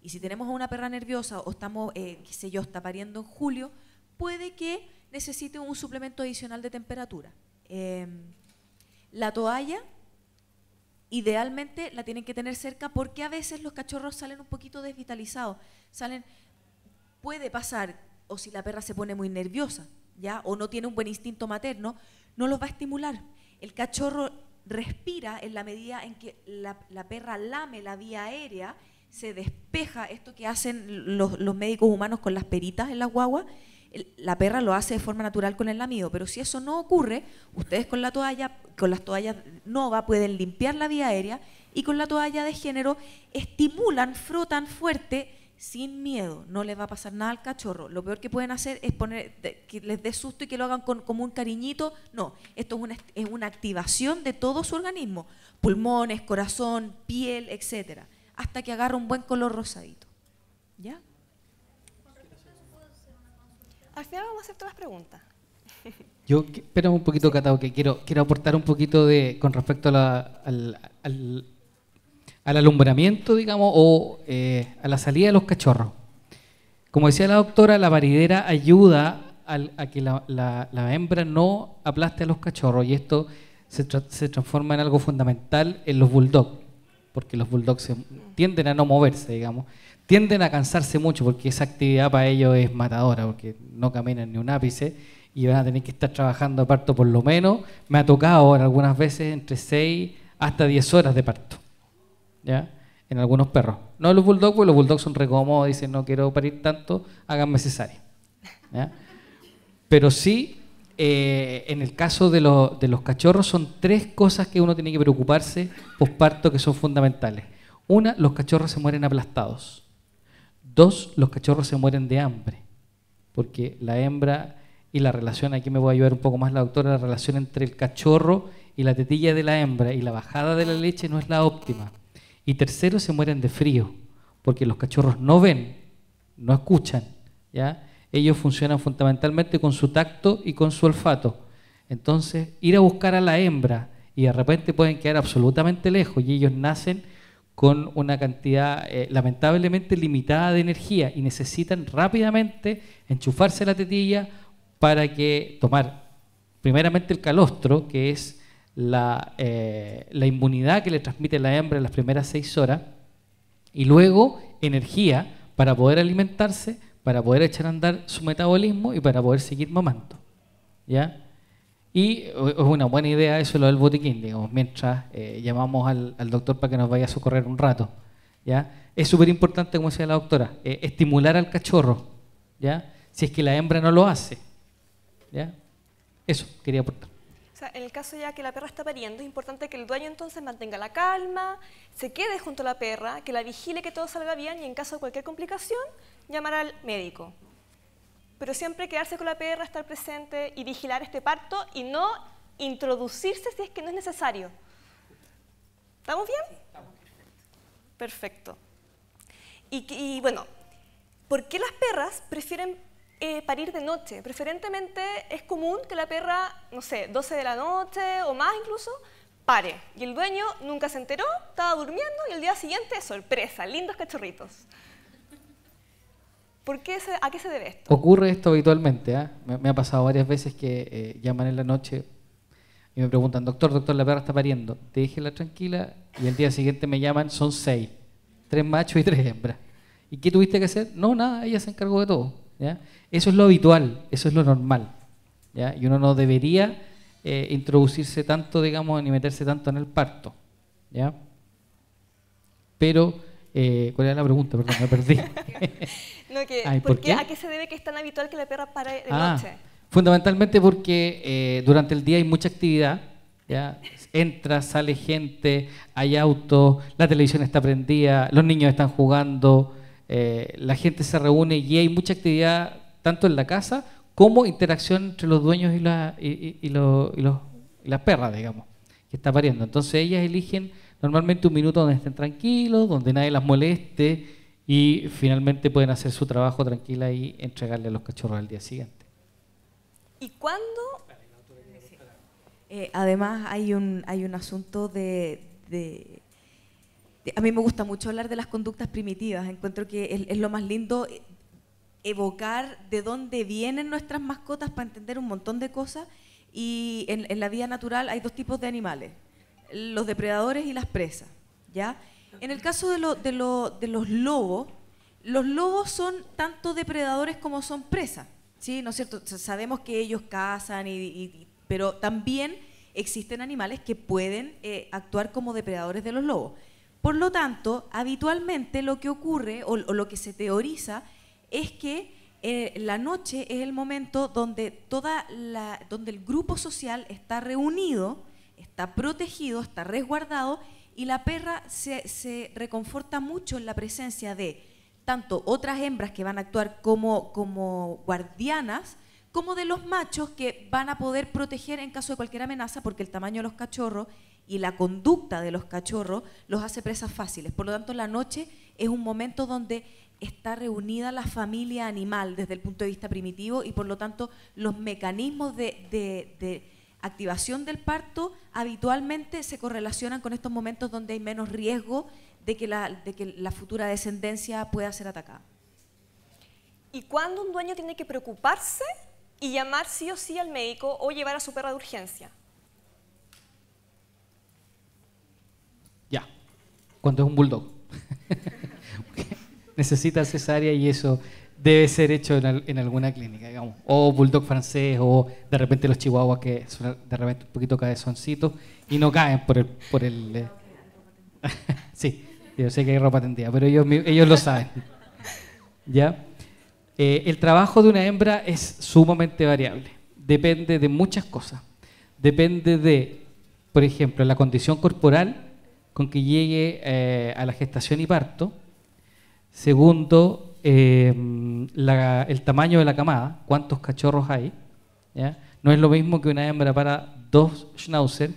Y si tenemos a una perra nerviosa o estamos, qué sé yo, está pariendo en julio, puede que necesite un suplemento adicional de temperatura. La toalla, idealmente la tienen que tener cerca porque a veces los cachorros salen un poquito desvitalizados. Puede pasar, o si la perra se pone muy nerviosa, ¿ya? O no tiene un buen instinto materno, no los va a estimular. El cachorro respira en la medida en que la perra lame la vía aérea, se despeja, esto que hacen los médicos humanos con las peritas en las guaguas. La perra lo hace de forma natural con el lamido, pero si eso no ocurre, ustedes con las toallas Nova pueden limpiar la vía aérea y con la toalla de género estimulan, frotan fuerte sin miedo, no les va a pasar nada al cachorro. Lo peor que pueden hacer es que les dé susto y que lo hagan como un cariñito. No, esto es una activación de todo su organismo, pulmones, corazón, piel, etcétera, hasta que agarra un buen color rosadito. ¿Ya? Al final vamos a hacer todas las preguntas. Espera un poquito, Catao, que quiero aportar un poquito con respecto al alumbramiento, digamos, o a la salida de los cachorros. Como decía la doctora, la paridera ayuda a que la hembra no aplaste a los cachorros, y esto se transforma en algo fundamental en los bulldogs, porque los bulldogs tienden a no moverse, digamos. Tienden a cansarse mucho porque esa actividad para ellos es matadora, porque no caminan ni un ápice y van a tener que estar trabajando de parto por lo menos. Me ha tocado algunas veces entre 6 hasta 10 horas de parto, ¿ya? En algunos perros. No los bulldogs, porque los bulldogs son re cómodos, dicen no quiero parir tanto, háganme cesárea, ¿ya? Pero sí, en el caso de los cachorros son 3 cosas que uno tiene que preocuparse posparto que son fundamentales. Una, los cachorros se mueren aplastados. 2, los cachorros se mueren de hambre, porque la hembra y la relación, aquí me voy a ayudar un poco más la doctora, la relación entre el cachorro y la tetilla de la hembra y la bajada de la leche no es la óptima. Y tercero, se mueren de frío, porque los cachorros no ven, no escuchan, ¿ya? Ellos funcionan fundamentalmente con su tacto y con su olfato. Entonces, ir a buscar a la hembra y de repente pueden quedar absolutamente lejos y ellos nacen con una cantidad lamentablemente limitada de energía y necesitan rápidamente enchufarse la tetilla para que tomar primeramente el calostro, que es la inmunidad que le transmite la hembra en las primeras 6 horas, y luego energía para poder alimentarse, para poder echar a andar su metabolismo y para poder seguir mamando, ¿ya? Y es una buena idea eso lo del botiquín, digamos, mientras llamamos al doctor para que nos vaya a socorrer un rato, ¿ya? Es súper importante, como decía la doctora, estimular al cachorro, ¿ya? Si es que la hembra no lo hace, ¿ya? Eso quería aportar. O sea, en el caso ya que la perra está pariendo, es importante que el dueño entonces mantenga la calma, se quede junto a la perra, que la vigile que todo salga bien y en caso de cualquier complicación, llamar al médico. Pero siempre quedarse con la perra, estar presente y vigilar este parto y no introducirse si es que no es necesario. ¿Estamos bien? Estamos perfecto. Y bueno, ¿por qué las perras prefieren parir de noche? Preferentemente es común que la perra, no sé, 12 de la noche o más incluso, pare. Y el dueño nunca se enteró, estaba durmiendo y el día siguiente, sorpresa, lindos cachorritos. ¿A qué se debe esto? Ocurre esto habitualmente, ¿eh? Me ha pasado varias veces que llaman en la noche y me preguntan, doctor, la perra está pariendo. Te dije la tranquila y el día siguiente me llaman, son 6, 3 machos y 3 hembras. ¿Y qué tuviste que hacer? No, nada, ella se encargó de todo, ¿ya? Eso es lo habitual, eso es lo normal, ¿ya? Y uno no debería introducirse tanto, digamos, ni meterse tanto en el parto, ¿ya? Pero, ¿cuál era la pregunta? Perdón, me perdí. No, ¿a qué se debe que es tan habitual que la perra pare de noche? Fundamentalmente porque durante el día hay mucha actividad, ¿ya? Entra, sale gente, hay autos, la televisión está prendida, los niños están jugando, la gente se reúne y hay mucha actividad tanto en la casa como interacción entre los dueños y las perras, digamos, que está pariendo. Entonces ellas eligen normalmente un minuto donde estén tranquilos, donde nadie las moleste y finalmente pueden hacer su trabajo tranquila y entregarle a los cachorros al día siguiente. ¿Y cuándo? Además hay un asunto a mí me gusta mucho hablar de las conductas primitivas. Encuentro que es lo más lindo evocar de dónde vienen nuestras mascotas para entender un montón de cosas. Y en la vida natural hay 2 tipos de animales, los depredadores y las presas, ¿ya? En el caso de los lobos son tanto depredadores como son presas, ¿sí? ¿No es cierto? Sabemos que ellos cazan, pero también existen animales que pueden actuar como depredadores de los lobos. Por lo tanto, habitualmente lo que ocurre o lo que se teoriza es que la noche es el momento donde donde el grupo social está reunido, está protegido, está resguardado y la perra se reconforta mucho en la presencia de tanto otras hembras que van a actuar como guardianas, como de los machos que van a poder proteger en caso de cualquier amenaza, porque el tamaño de los cachorros y la conducta de los cachorros los hace presas fáciles. Por lo tanto, la noche es un momento donde está reunida la familia animal desde el punto de vista primitivo y por lo tanto los mecanismos de activación del parto habitualmente se correlacionan con estos momentos donde hay menos riesgo de que la futura descendencia pueda ser atacada. ¿Y cuándo un dueño tiene que preocuparse y llamar sí o sí al médico o llevar a su perra de urgencia? Ya, cuando es un bulldog. Necesita cesárea y eso debe ser hecho en alguna clínica, digamos. O bulldog francés o de repente los chihuahuas que son de repente un poquito cabezoncitos y no caen por el sí, yo sé que hay ropa tendida, pero ellos lo saben. ¿Ya? El trabajo de una hembra es sumamente variable. Depende de muchas cosas. Depende de, por ejemplo, la condición corporal con que llegue a la gestación y parto. Segundo, el tamaño de la camada, cuántos cachorros hay, ¿ya? No es lo mismo que una hembra para 2 schnauzer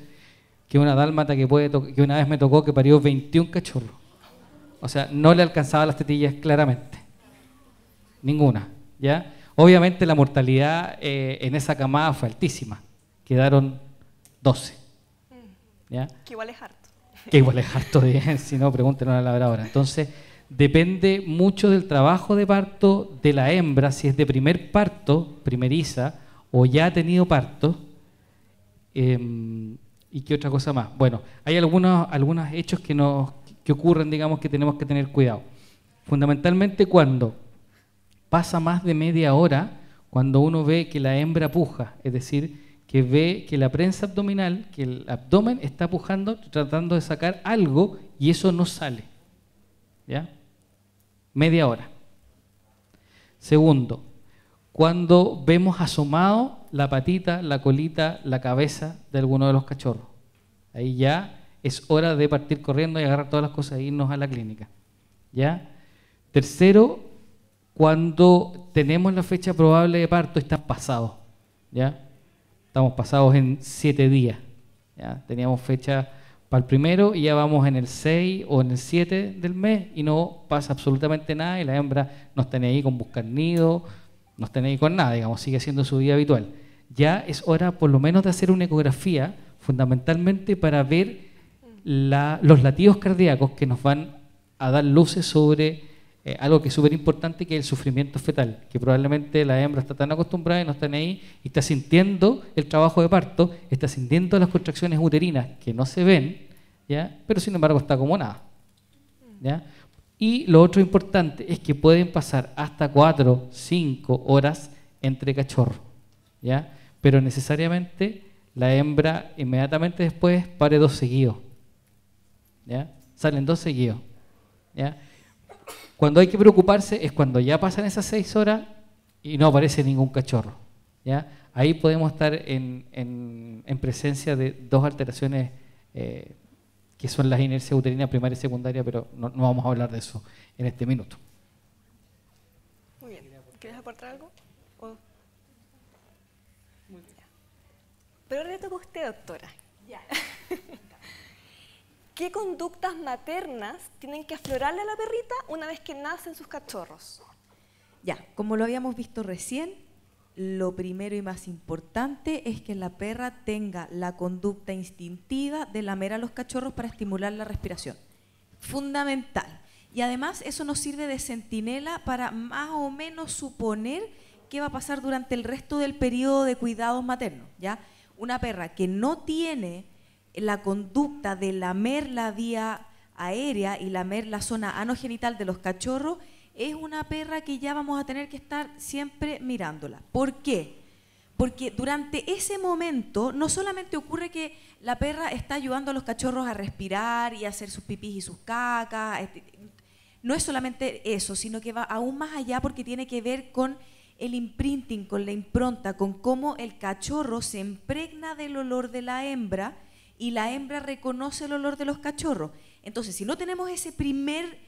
que una dálmata que una vez me tocó que parió 21 cachorros. O sea, no le alcanzaba las tetillas claramente. Ninguna, ¿ya? Obviamente la mortalidad en esa camada fue altísima. Quedaron 12. ¿Ya? Que igual es harto. Que igual es harto, si no, pregúntenos a la labradora. Entonces, depende mucho del trabajo de parto de la hembra, si es de primer parto, primeriza, o ya ha tenido parto. ¿Y qué otra cosa más? Bueno, hay algunos hechos que ocurren, digamos, que tenemos que tener cuidado. Fundamentalmente cuando pasa más de media hora, cuando uno ve que la hembra puja, es decir, que ve que la prensa abdominal, que el abdomen está pujando, tratando de sacar algo y eso no sale. ¿Ya? Media hora. Segundo, cuando vemos asomado la patita, la colita, la cabeza de alguno de los cachorros. Ahí ya es hora de partir corriendo y agarrar todas las cosas e irnos a la clínica. ¿Ya? Tercero, cuando tenemos la fecha probable de parto, están pasados. ¿Ya? Estamos pasados en 7 días. ¿Ya? Teníamos fecha para el primero y ya vamos en el 6 o en el 7 del mes y no pasa absolutamente nada y la hembra no está ni ahí con buscar nido, no está ni ahí con nada, digamos, sigue haciendo su vida habitual. Ya es hora por lo menos de hacer una ecografía, fundamentalmente para ver los latidos cardíacos que nos van a dar luces sobre algo que es súper importante, que es el sufrimiento fetal, que probablemente la hembra está tan acostumbrada y no está ni ahí y está sintiendo el trabajo de parto, está sintiendo las contracciones uterinas que no se ven, ¿ya? Pero sin embargo está como nada. ¿Ya? Y lo otro importante es que pueden pasar hasta 4, 5 horas entre cachorros, ¿ya? Pero necesariamente la hembra inmediatamente después pare 2 seguidos. ¿Ya? Salen 2 seguidos. ¿Ya? Cuando hay que preocuparse es cuando ya pasan esas 6 horas y no aparece ningún cachorro. ¿Ya? Ahí podemos estar en presencia de 2 alteraciones que son las inercias uterinas primaria y secundaria, pero no vamos a hablar de eso en este minuto. Muy bien. ¿Quieres aportar algo? Pero ahora le toca a usted, doctora. Ya. ¿Qué conductas maternas tienen que aflorarle a la perrita una vez que nacen sus cachorros? Ya, como lo habíamos visto recién, lo primero y más importante es que la perra tenga la conducta instintiva de lamer a los cachorros para estimular la respiración. Fundamental. Y además eso nos sirve de centinela para más o menos suponer qué va a pasar durante el resto del periodo de cuidados maternos, ¿ya? Una perra que no tiene la conducta de lamer la vía aérea y lamer la zona anogenital de los cachorros es una perra que ya vamos a tener que estar siempre mirándola. ¿Por qué? Porque durante ese momento no solamente ocurre que la perra está ayudando a los cachorros a respirar y a hacer sus pipís y sus cacas, no es solamente eso, sino que va aún más allá porque tiene que ver con el imprinting, con la impronta, con cómo el cachorro se impregna del olor de la hembra y la hembra reconoce el olor de los cachorros. Entonces, si no tenemos ese primer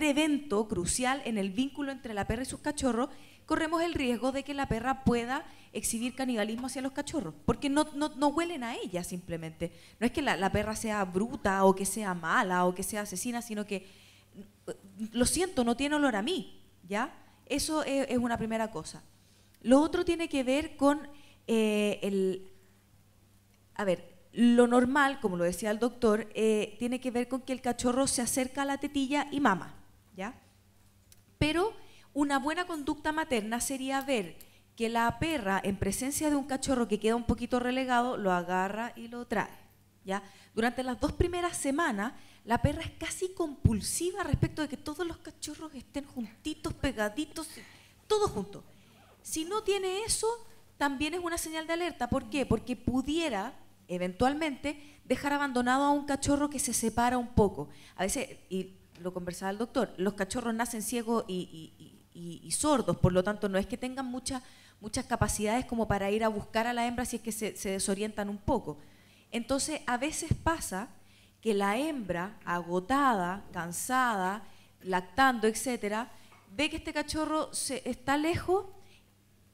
evento crucial en el vínculo entre la perra y sus cachorros, corremos el riesgo de que la perra pueda exhibir canibalismo hacia los cachorros, porque no huelen a ella simplemente. No es que la perra sea bruta o que sea mala o que sea asesina, sino que, lo siento, no tiene olor a mí, ¿ya? Eso es una primera cosa. Lo otro tiene que ver con lo normal, como lo decía el doctor, tiene que ver con que el cachorro se acerca a la tetilla y mama, ¿ya? Pero una buena conducta materna sería ver que la perra, en presencia de un cachorro que queda un poquito relegado, lo agarra y lo trae, ¿ya? Durante las 2 primeras semanas, la perra es casi compulsiva respecto de que todos los cachorros estén juntitos, pegaditos, todos juntos. Si no tiene eso, también es una señal de alerta. ¿Por qué? Porque pudiera eventualmente dejar abandonado a un cachorro que se separa un poco. A veces, y lo conversaba el doctor, los cachorros nacen ciegos y sordos, por lo tanto no es que tengan muchas capacidades como para ir a buscar a la hembra si es que se desorientan un poco. Entonces, a veces pasa que la hembra, agotada, cansada, lactando, etcétera, ve que este cachorro está lejos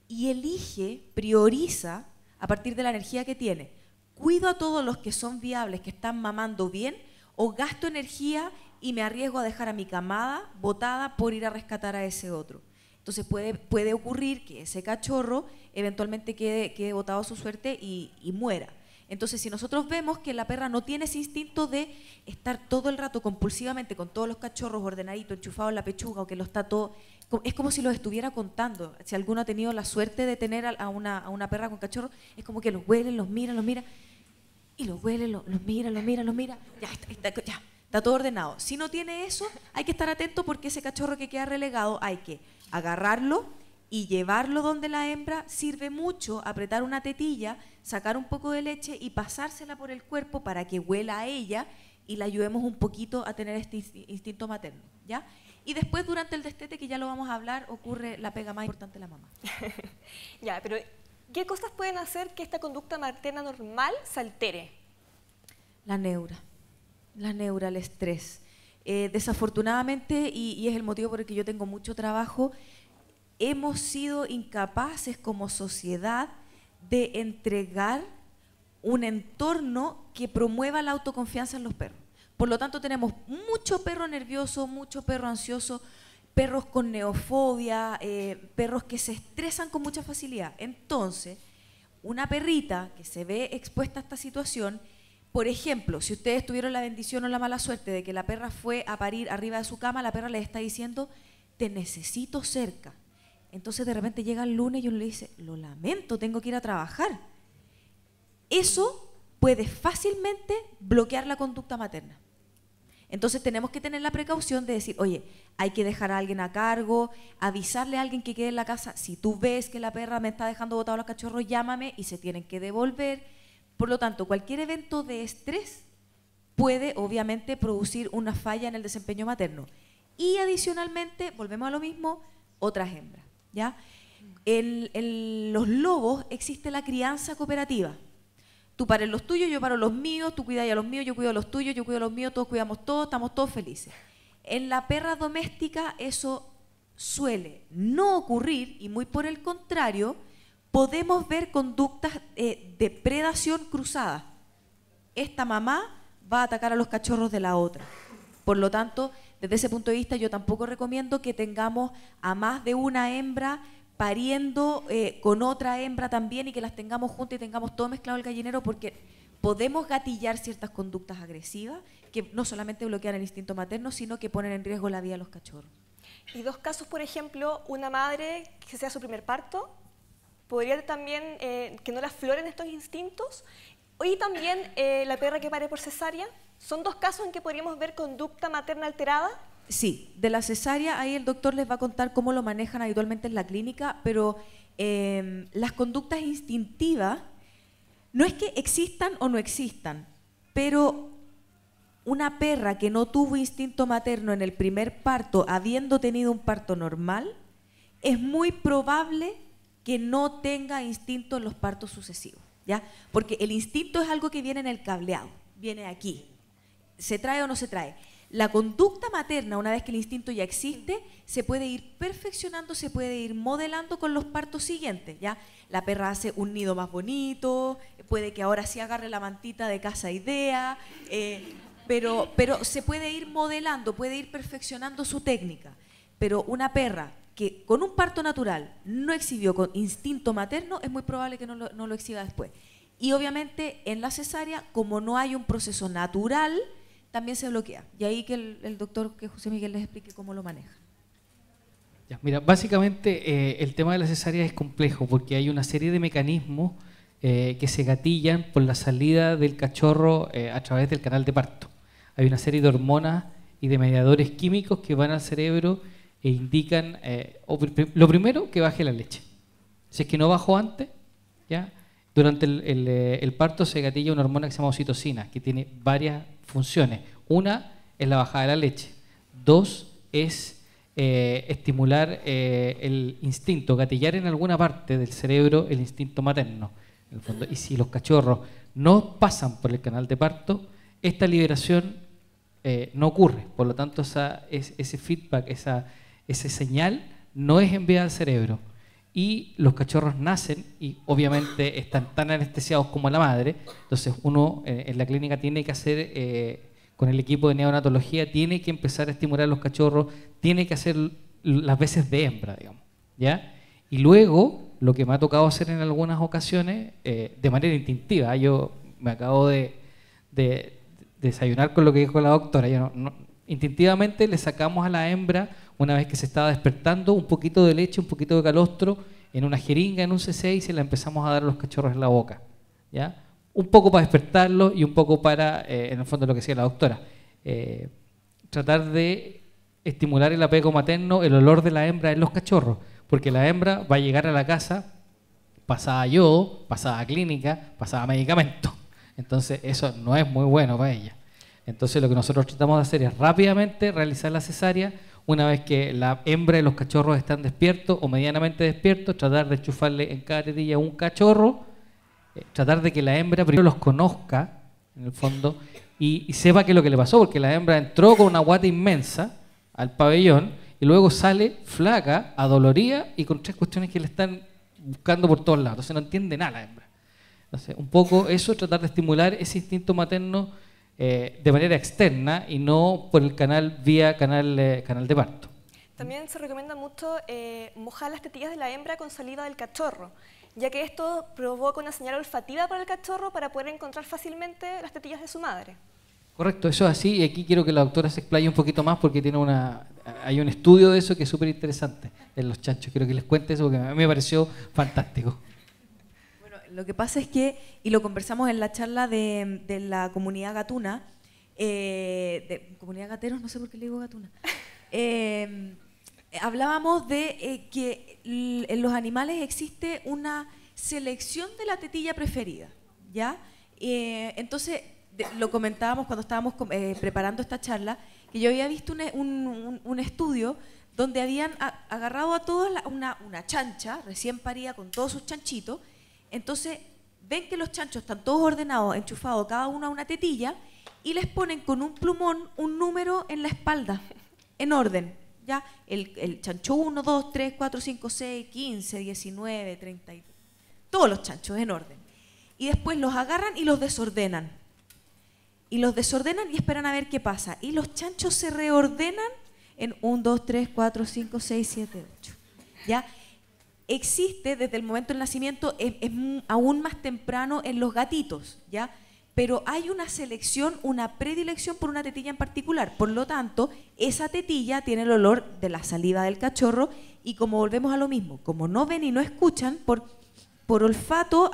y prioriza a partir de la energía que tiene. ¿Cuido a todos los que son viables, que están mamando bien, o gasto energía y me arriesgo a dejar a mi camada botada por ir a rescatar a ese otro? Entonces puede ocurrir que ese cachorro eventualmente quede botado a su suerte y muera. Entonces, si nosotros vemos que la perra no tiene ese instinto de estar todo el rato compulsivamente con todos los cachorros ordenaditos, enchufados en la pechuga, o que lo está todo... Es como si los estuviera contando. Si alguno ha tenido la suerte de tener a una perra con cachorros, es como que los huele, los mira, y los huele, los mira. Ya está todo ordenado. Si no tiene eso, hay que estar atento porque ese cachorro que queda relegado hay que agarrarlo y llevarlo donde la hembra, sirve mucho apretar una tetilla, sacar un poco de leche y pasársela por el cuerpo para que huela a ella y la ayudemos un poquito a tener este instinto materno, ¿ya? Y después, durante el destete, que ya lo vamos a hablar, ocurre la pega más importante de la mamá. Ya, pero ¿qué cosas pueden hacer que esta conducta materna normal se altere? La neura, el estrés. Desafortunadamente, y es el motivo por el que yo tengo mucho trabajo, hemos sido incapaces como sociedad de entregar un entorno que promueva la autoconfianza en los perros. Por lo tanto, tenemos mucho perro nervioso, mucho perro ansioso, perros con neofobia, perros que se estresan con mucha facilidad. Entonces, una perrita que se ve expuesta a esta situación, por ejemplo, si ustedes tuvieron la bendición o la mala suerte de que la perra fue a parir arriba de su cama, la perra le está diciendo, te necesito cerca. Entonces de repente llega el lunes y uno le dice, lo lamento, tengo que ir a trabajar. Eso puede fácilmente bloquear la conducta materna. Entonces tenemos que tener la precaución de decir, oye, hay que dejar a alguien a cargo, avisarle a alguien que quede en la casa. Si tú ves que la perra me está dejando botados los cachorros, llámame y se tienen que devolver. Por lo tanto, cualquier evento de estrés puede obviamente producir una falla en el desempeño materno. Y adicionalmente, volvemos a lo mismo, otras hembras, ¿ya? En los lobos existe la crianza cooperativa. Tú pares los tuyos, yo paro los míos, tú cuidas a los míos, yo cuido a los tuyos, yo cuido a los míos, todos cuidamos todos, estamos todos felices. En la perra doméstica eso suele no ocurrir y muy por el contrario, podemos ver conductas de predación cruzada. Esta mamá va a atacar a los cachorros de la otra. Por lo tanto, desde ese punto de vista, yo tampoco recomiendo que tengamos a más de una hembra pariendo con otra hembra también y que las tengamos juntas y tengamos todo mezclado el gallinero, porque podemos gatillar ciertas conductas agresivas que no solamente bloquean el instinto materno, sino que ponen en riesgo la vida de los cachorros. Y dos casos, por ejemplo, una madre que sea su primer parto, podría también que no le afloren estos instintos, y también la perra que pare por cesárea. ¿Son dos casos en que podríamos ver conducta materna alterada? Sí, de la cesárea ahí el doctor les va a contar cómo lo manejan habitualmente en la clínica, pero las conductas instintivas no es que existan o no existan, pero una perra que no tuvo instinto materno en el primer parto, habiendo tenido un parto normal, es muy probable que no tenga instinto en los partos sucesivos, ¿ya? Porque el instinto es algo que viene en el cableado, viene aquí. ¿Se trae o no se trae? La conducta materna, una vez que el instinto ya existe, se puede ir perfeccionando, se puede ir modelando con los partos siguientes, ¿ya? La perra hace un nido más bonito, puede que ahora sí agarre la mantita de Casa Idea, pero se puede ir modelando, puede ir perfeccionando su técnica. Pero una perra que con un parto natural no exhibió con instinto materno, es muy probable que no lo exhiba después. Y obviamente en la cesárea, como no hay un proceso natural, también se bloquea. Y ahí que el doctor, que José Miguel les explique cómo lo maneja. Ya, mira, básicamente el tema de la cesárea es complejo porque hay una serie de mecanismos que se gatillan por la salida del cachorro a través del canal de parto. Hay una serie de hormonas y de mediadores químicos que van al cerebro e indican, lo primero, que baje la leche. Si es que no bajó antes, ¿ya? Durante el parto se gatilla una hormona que se llama oxitocina, que tiene varias funciones. Una es la bajada de la leche. Dos es estimular el instinto, gatillar en alguna parte del cerebro el instinto materno. En el fondo. Y si los cachorros no pasan por el canal de parto, esta liberación no ocurre. Por lo tanto, ese feedback, esa señal no es enviada al cerebro. Y los cachorros nacen y obviamente están tan anestesiados como la madre. Entonces uno en la clínica tiene que hacer, con el equipo de neonatología, tiene que empezar a estimular a los cachorros, tiene que hacer las veces de hembra, digamos, ¿ya? Y luego, lo que me ha tocado hacer en algunas ocasiones, de manera instintiva, yo me acabo de desayunar con lo que dijo la doctora, instintivamente le sacamos a la hembra, una vez que se estaba despertando, un poquito de leche, un poquito de calostro, en una jeringa, en un CC, y se la empezamos a dar a los cachorros en la boca, ¿ya? Un poco para despertarlos y un poco para, en el fondo lo que decía la doctora, tratar de estimular el apego materno, el olor de la hembra en los cachorros, porque la hembra va a llegar a la casa pasada yodo, pasada clínica, pasada medicamento. Entonces eso no es muy bueno para ella. Entonces lo que nosotros tratamos de hacer es rápidamente realizar la cesárea. Una vez que la hembra y los cachorros están despiertos o medianamente despiertos, tratar de enchufarle en cada tetilla un cachorro, tratar de que la hembra primero los conozca, en el fondo, y sepa qué es lo que le pasó, porque la hembra entró con una guata inmensa al pabellón y luego sale flaca, adolorida y con 3 cuestiones que le están buscando por todos lados. Entonces no entiende nada la hembra. Entonces, un poco eso, tratar de estimular ese instinto materno de manera externa y no por el canal vía canal de parto. También se recomienda mucho mojar las tetillas de la hembra con saliva del cachorro, ya que esto provoca una señal olfativa para el cachorro para poder encontrar fácilmente las tetillas de su madre. Correcto, eso es así, y aquí quiero que la doctora se explaye un poquito más porque hay un estudio de eso que es súper interesante en los chanchos. Quiero que les cuente eso porque a mí me pareció fantástico. Lo que pasa es que, y lo conversamos en la charla de la comunidad gatuna, comunidad gateros, no sé por qué le digo gatuna, hablábamos de que en los animales existe una selección de la tetilla preferida, ¿ya? Entonces, lo comentábamos cuando estábamos preparando esta charla, que yo había visto un estudio donde habían agarrado a todos una chancha recién parida con todos sus chanchitos. Entonces ven que los chanchos están todos ordenados, enchufados cada uno a una tetilla y les ponen con un plumón un número en la espalda, en orden, ¿ya? El chancho 1, 2, 3, 4, 5, 6, 15, 19, 30, todos los chanchos en orden. Y después los agarran y los desordenan. Y los desordenan y esperan a ver qué pasa. Y los chanchos se reordenan en 1, 2, 3, 4, 5, 6, 7, 8. ¿Ya? Existe desde el momento del nacimiento, es aún más temprano en los gatitos, ¿ya? Pero hay una selección, una predilección por una tetilla en particular. Por lo tanto, esa tetilla tiene el olor de la saliva del cachorro y como volvemos a lo mismo, como no ven y no escuchan, por olfato,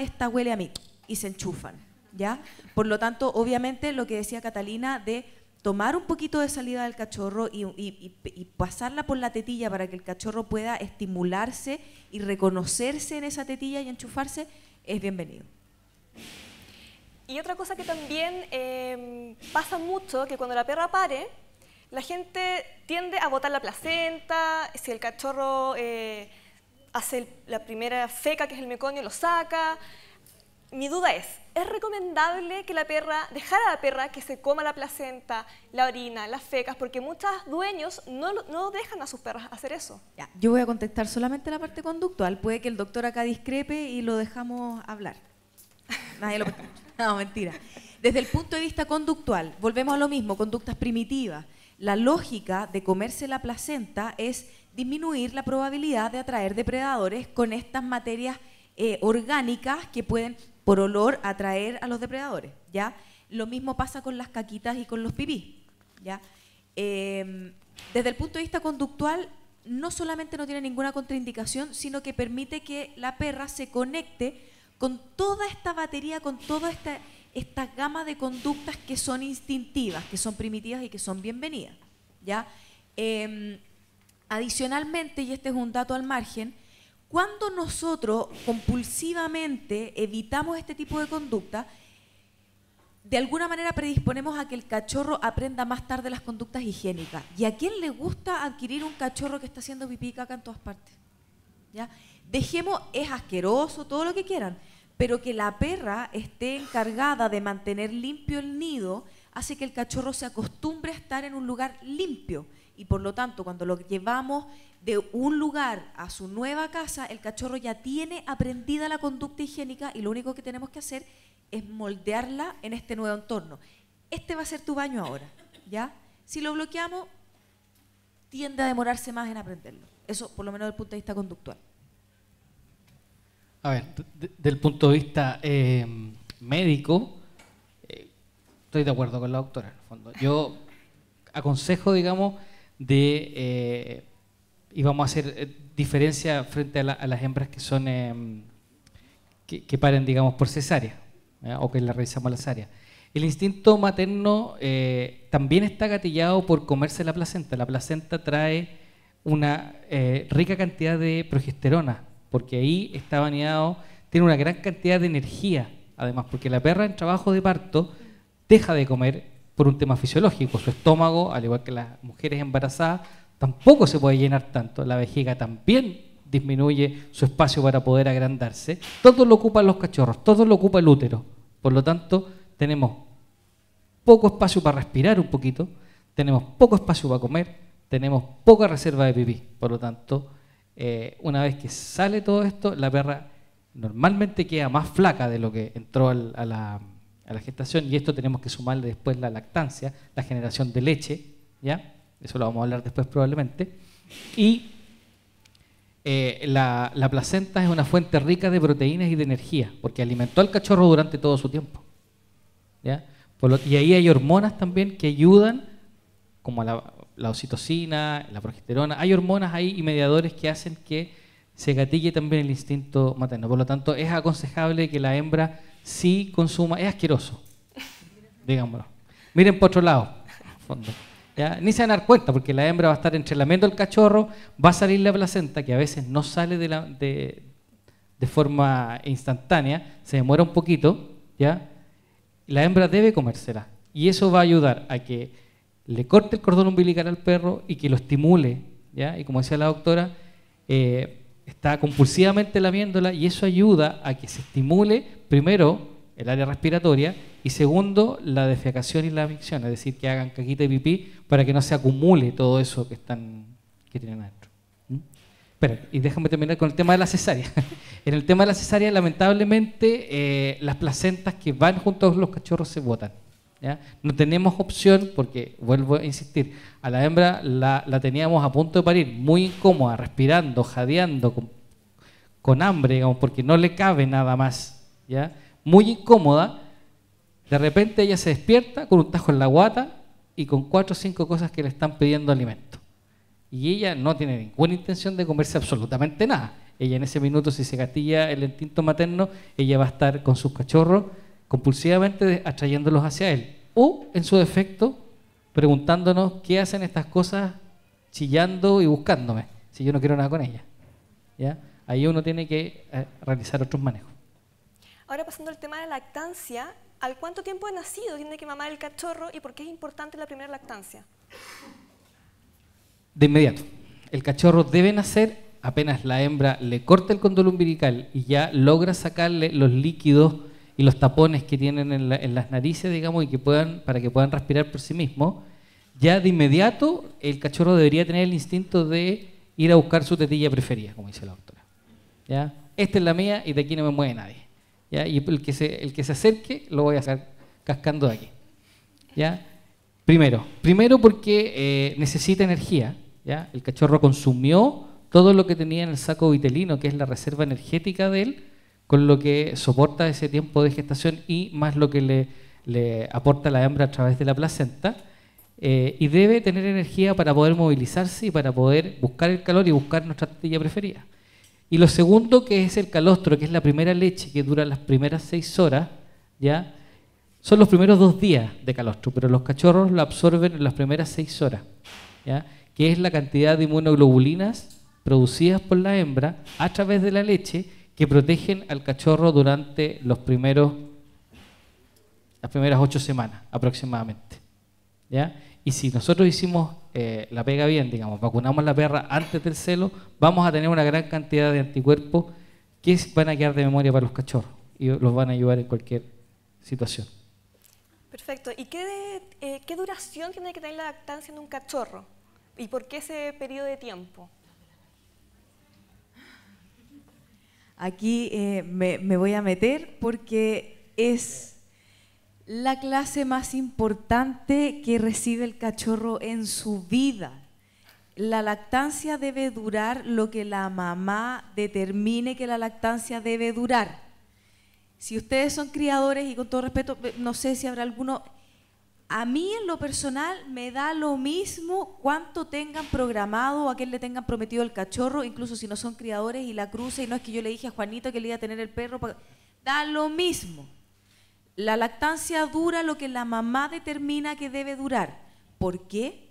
esta huele a mí, y se enchufan, ¿ya? Por lo tanto, obviamente, lo que decía Catalina de tomar un poquito de saliva del cachorro y pasarla por la tetilla para que el cachorro pueda estimularse y reconocerse en esa tetilla y enchufarse, es bienvenido. Y otra cosa que también pasa mucho, que cuando la perra pare, la gente tiende a botar la placenta, si el cachorro hace la primera feca, que es el meconio, lo saca. Mi duda es recomendable que dejar a la perra que se coma la placenta, la orina, las fecas? Porque muchos dueños no dejan a sus perras hacer eso. Ya, yo voy a contestar solamente la parte conductual. Puede que el doctor acá discrepe y lo dejamos hablar. Nadie lo... No, mentira. Desde el punto de vista conductual, volvemos a lo mismo, conductas primitivas. La lógica de comerse la placenta es disminuir la probabilidad de atraer depredadores con estas materias orgánicas que pueden, por olor, atraer a los depredadores, ¿ya? Lo mismo pasa con las caquitas y con los pipí, ¿ya? Desde el punto de vista conductual, no solamente no tiene ninguna contraindicación, sino que permite que la perra se conecte con toda esta batería, con toda esta gama de conductas que son instintivas, que son primitivas y que son bienvenidas, ¿ya? Adicionalmente, y este es un dato al margen, cuando nosotros compulsivamente evitamos este tipo de conducta, de alguna manera predisponemos a que el cachorro aprenda más tarde las conductas higiénicas. ¿Y a quién le gusta adquirir un cachorro que está haciendo pipí y caca en todas partes? ¿Ya? Dejemos, es asqueroso, todo lo que quieran, pero que la perra esté encargada de mantener limpio el nido hace que el cachorro se acostumbre a estar en un lugar limpio y por lo tanto cuando lo llevamos de un lugar a su nueva casa, el cachorro ya tiene aprendida la conducta higiénica y lo único que tenemos que hacer es moldearla en este nuevo entorno. Este va a ser tu baño ahora, ¿ya? Si lo bloqueamos, tiende a demorarse más en aprenderlo. Eso, por lo menos desde el punto de vista conductual. A ver, del punto de vista médico, estoy de acuerdo con la doctora, en el fondo. Yo aconsejo, digamos, y vamos a hacer diferencia frente a las hembras que son que paren, digamos, por cesárea, o que le realizamos la cesárea. El instinto materno también está gatillado por comerse la placenta. La placenta trae una rica cantidad de progesterona, porque ahí está bañado, tiene una gran cantidad de energía, además, porque la perra en trabajo de parto deja de comer por un tema fisiológico. Su estómago, al igual que las mujeres embarazadas, tampoco se puede llenar tanto. La vejiga también disminuye su espacio para poder agrandarse. Todo lo ocupan los cachorros, todo lo ocupa el útero. Por lo tanto, tenemos poco espacio para respirar un poquito, tenemos poco espacio para comer, tenemos poca reserva de pipí. Por lo tanto, una vez que sale todo esto, la perra normalmente queda más flaca de lo que entró a la gestación, y esto tenemos que sumarle después la lactancia, la generación de leche, ¿ya? Eso lo vamos a hablar después probablemente. Y la placenta es una fuente rica de proteínas y de energía, porque alimentó al cachorro durante todo su tiempo, ¿ya? Y ahí hay hormonas también que ayudan, como la oxitocina, la progesterona. Hay hormonas ahí y mediadores que hacen que se gatille también el instinto materno. Por lo tanto, es aconsejable que la hembra sí consuma. Es asqueroso, digámoslo. Miren por otro lado, en fondo. ¿Ya? Ni se van a dar cuenta, porque la hembra va a estar entrelamiendo el cachorro, va a salir la placenta, que a veces no sale de forma instantánea, se demora un poquito, ¿ya? La hembra debe comérsela, y eso va a ayudar a que le corte el cordón umbilical al perro y que lo estimule, ¿ya? Y como decía la doctora, está compulsivamente lamiéndola, y eso ayuda a que se estimule primero el área respiratoria y segundo la defecación y la micción, es decir, que hagan caquita y pipí para que no se acumule todo eso que tienen adentro. Espera, y déjame terminar con el tema de la cesárea. En el tema de la cesárea, lamentablemente, las placentas que van junto a los cachorros se botan, ¿ya? No tenemos opción, porque, vuelvo a insistir, a la hembra la teníamos a punto de parir, muy incómoda, respirando, jadeando, con hambre, digamos, porque no le cabe nada más, ¿ya? Muy incómoda. De repente ella se despierta con un tajo en la guata y con 4 o 5 cosas que le están pidiendo alimento. Y ella no tiene ninguna intención de comerse absolutamente nada. Ella en ese minuto, si se gatilla el instinto materno, ella va a estar con sus cachorros compulsivamente atrayéndolos hacia él. O, en su defecto, preguntándonos qué hacen estas cosas chillando y buscándome, si yo no quiero nada con ella, ¿ya? Ahí uno tiene que realizar otros manejos. Ahora, pasando al tema de lactancia, ¿al cuánto tiempo de nacido tiene que mamar el cachorro y por qué es importante la primera lactancia? De inmediato. El cachorro debe nacer apenas la hembra le corta el cordón umbilical y ya logra sacarle los líquidos y los tapones que tienen en las narices, digamos, y para que puedan respirar por sí mismos. Ya de inmediato el cachorro debería tener el instinto de ir a buscar su tetilla preferida, como dice la doctora, ¿ya? Esta es la mía y de aquí no me mueve nadie, ¿ya? Y el que se acerque lo voy a sacar cascando de aquí, ¿ya? Primero porque necesita energía, ¿ya? El cachorro consumió todo lo que tenía en el saco vitelino, que es la reserva energética de él, con lo que soporta ese tiempo de gestación y más lo que le aporta la hembra a través de la placenta, y debe tener energía para poder movilizarse y para poder buscar el calor y buscar nuestra tetilla preferida. Y lo segundo, que es el calostro, que es la primera leche que dura las primeras 6 horas, ¿ya? Son los primeros 2 días de calostro, pero los cachorros lo absorben en las primeras 6 horas, ¿ya? Que es la cantidad de inmunoglobulinas producidas por la hembra a través de la leche que protegen al cachorro durante las primeras 8 semanas aproximadamente, ¿ya? Y si nosotros hicimos la pega bien, digamos, vacunamos a la perra antes del celo, vamos a tener una gran cantidad de anticuerpos que van a quedar de memoria para los cachorros y los van a ayudar en cualquier situación. Perfecto. ¿Y qué duración tiene que tener la lactancia en un cachorro? ¿Y por qué ese periodo de tiempo? Aquí me voy a meter porque es la clase más importante que recibe el cachorro en su vida. La lactancia debe durar lo que la mamá determine que la lactancia debe durar. Si ustedes son criadores, y con todo respeto, no sé si habrá alguno, a mí en lo personal me da lo mismo cuánto tengan programado o a quién le tengan prometido el cachorro, incluso si no son criadores y la cruce, y no es que yo le dije a Juanito que le iba a tener el perro, da lo mismo. La lactancia dura lo que la mamá determina que debe durar. ¿Por qué?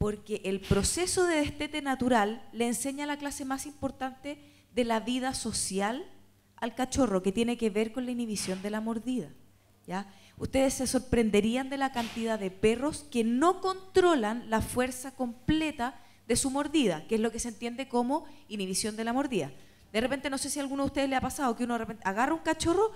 porque el proceso de destete natural le enseña la clase más importante de la vida social al cachorro, que tiene que ver con la inhibición de la mordida, ¿ya? Ustedes se sorprenderían de la cantidad de perros que no controlan la fuerza completa de su mordida, que es lo que se entiende como inhibición de la mordida. De repente, no sé si a alguno de ustedes le ha pasado que uno de repente agarra un cachorro,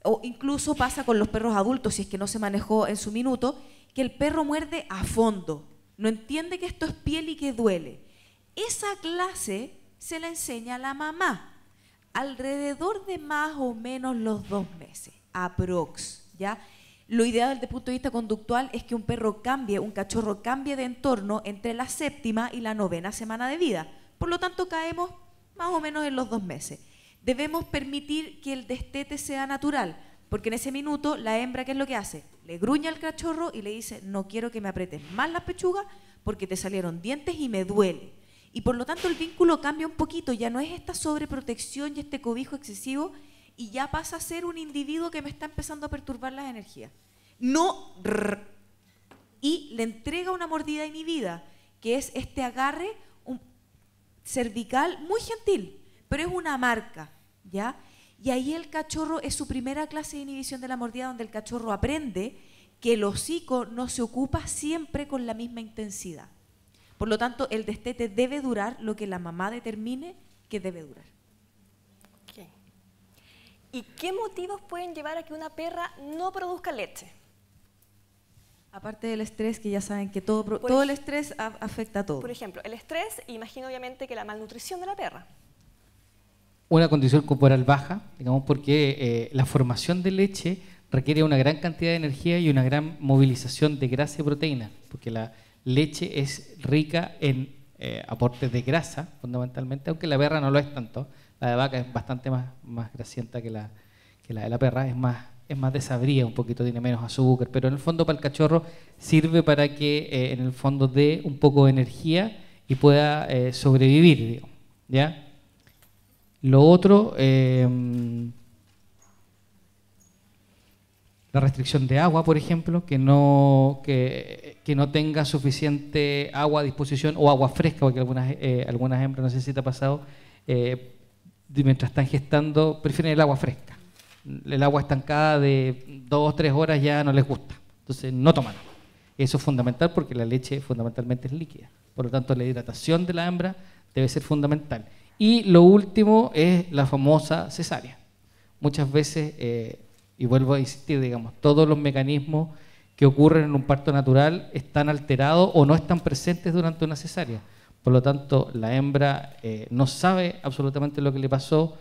o incluso pasa con los perros adultos, si es que no se manejó en su minuto, que el perro muerde a fondo, no entiende que esto es piel y que duele. Esa clase se la enseña a la mamá, alrededor de más o menos los 2 meses, aprox, ¿ya? Lo ideal desde el punto de vista conductual es que un cachorro cambie de entorno entre la 7ª y la 9ª semana de vida. Por lo tanto, caemos más o menos en los 2 meses. Debemos permitir que el destete sea natural, porque en ese minuto la hembra, ¿qué es lo que hace? Le gruña al cachorro y le dice, no quiero que me apretes más la pechuga porque te salieron dientes y me duele. Y por lo tanto el vínculo cambia un poquito, ya no es esta sobreprotección y este cobijo excesivo, y ya pasa a ser un individuo que me está empezando a perturbar las energías. Y le entrega una mordida inhibida, que es este agarre cervical muy gentil, pero es una marca, ¿ya? Y ahí el cachorro es su primera clase de inhibición de la mordida, donde el cachorro aprende que el hocico no se ocupa siempre con la misma intensidad. Por lo tanto, el destete debe durar lo que la mamá determine que debe durar. Okay. ¿Y qué motivos pueden llevar a que una perra no produzca leche? Aparte del estrés, que ya saben que todo el estrés afecta a todo. Por ejemplo, el estrés, imagino obviamente que la malnutrición de la perra. Una condición corporal baja, digamos, porque la formación de leche requiere una gran cantidad de energía y una gran movilización de grasa y proteína, porque la leche es rica en aportes de grasa, fundamentalmente, aunque la perra no lo es tanto. La de vaca es bastante más grasienta que la de la perra, es más desabrida, un poquito tiene menos azúcar, pero en el fondo para el cachorro sirve para que en el fondo dé un poco de energía y pueda sobrevivir, digamos, ¿ya? Lo otro, la restricción de agua, por ejemplo, que no tenga suficiente agua a disposición o agua fresca, porque algunas hembras, no sé si te ha pasado, mientras están gestando, prefieren el agua fresca. El agua estancada de 2 o 3 horas ya no les gusta, entonces no toman agua. Eso es fundamental porque la leche fundamentalmente es líquida, por lo tanto la hidratación de la hembra debe ser fundamental. Y lo último es la famosa cesárea. Muchas veces, y vuelvo a insistir, digamos, todos los mecanismos que ocurren en un parto natural están alterados o no están presentes durante una cesárea. Por lo tanto, la hembra no sabe absolutamente lo que le pasó,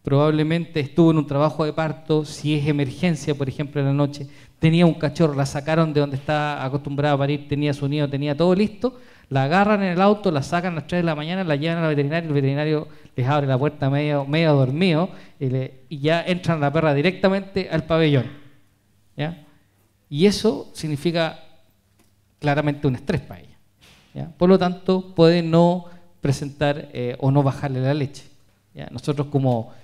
probablemente estuvo en un trabajo de parto, si es emergencia, por ejemplo, en la noche, tenía un cachorro, la sacaron de donde está acostumbrada a parir, tenía su nido, tenía todo listo, la agarran en el auto, la sacan a las 3 de la mañana, la llevan al veterinario, el veterinario les abre la puerta medio dormido y ya entran la perra directamente al pabellón, ¿ya? Y eso significa claramente un estrés para ella, ¿ya? Por lo tanto, puede no presentar o no bajarle la leche, ¿ya? Nosotros como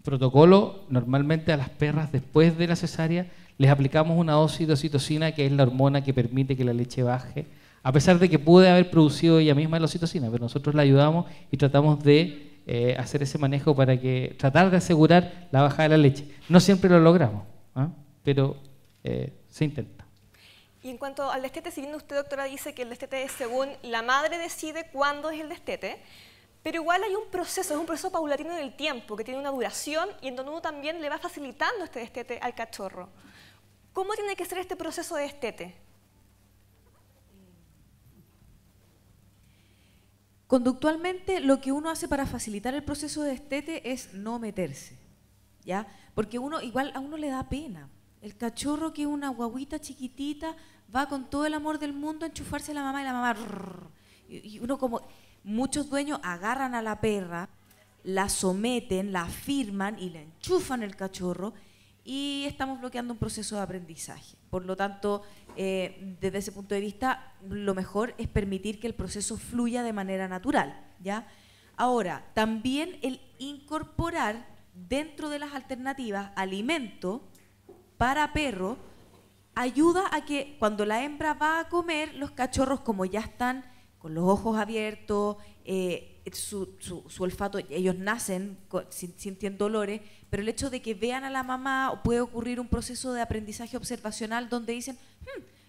protocolo, normalmente a las perras después de la cesárea les aplicamos una dosis de oxitocina, que es la hormona que permite que la leche baje, a pesar de que puede haber producido ella misma la oxitocina, pero nosotros la ayudamos y tratamos de hacer ese manejo para tratar de asegurar la bajada de la leche. No siempre lo logramos, ¿eh? Pero se intenta. Y en cuanto al destete, si bien usted, doctora, dice que el destete es según la madre decide cuándo es el destete, pero igual hay un proceso, es un proceso paulatino en el tiempo, que tiene una duración y en donde uno también le va facilitando este destete al cachorro. ¿Cómo tiene que ser este proceso de destete? Conductualmente, lo que uno hace para facilitar el proceso de destete es no meterse, ¿ya? Porque igual a uno le da pena. El cachorro, que es una guaguita chiquitita, va con todo el amor del mundo a enchufarse a la mamá y la mamá... Y uno, como muchos dueños, agarran a la perra, la someten, la firman y le enchufan el cachorro, y estamos bloqueando un proceso de aprendizaje. Por lo tanto, desde ese punto de vista, lo mejor es permitir que el proceso fluya de manera natural, ¿ya? Ahora, también el incorporar dentro de las alternativas alimento para perro ayuda a que cuando la hembra va a comer, los cachorros, como ya están con los ojos abiertos, su olfato, ellos nacen sintiendo olores, pero el hecho de que vean a la mamá, puede ocurrir un proceso de aprendizaje observacional donde dicen,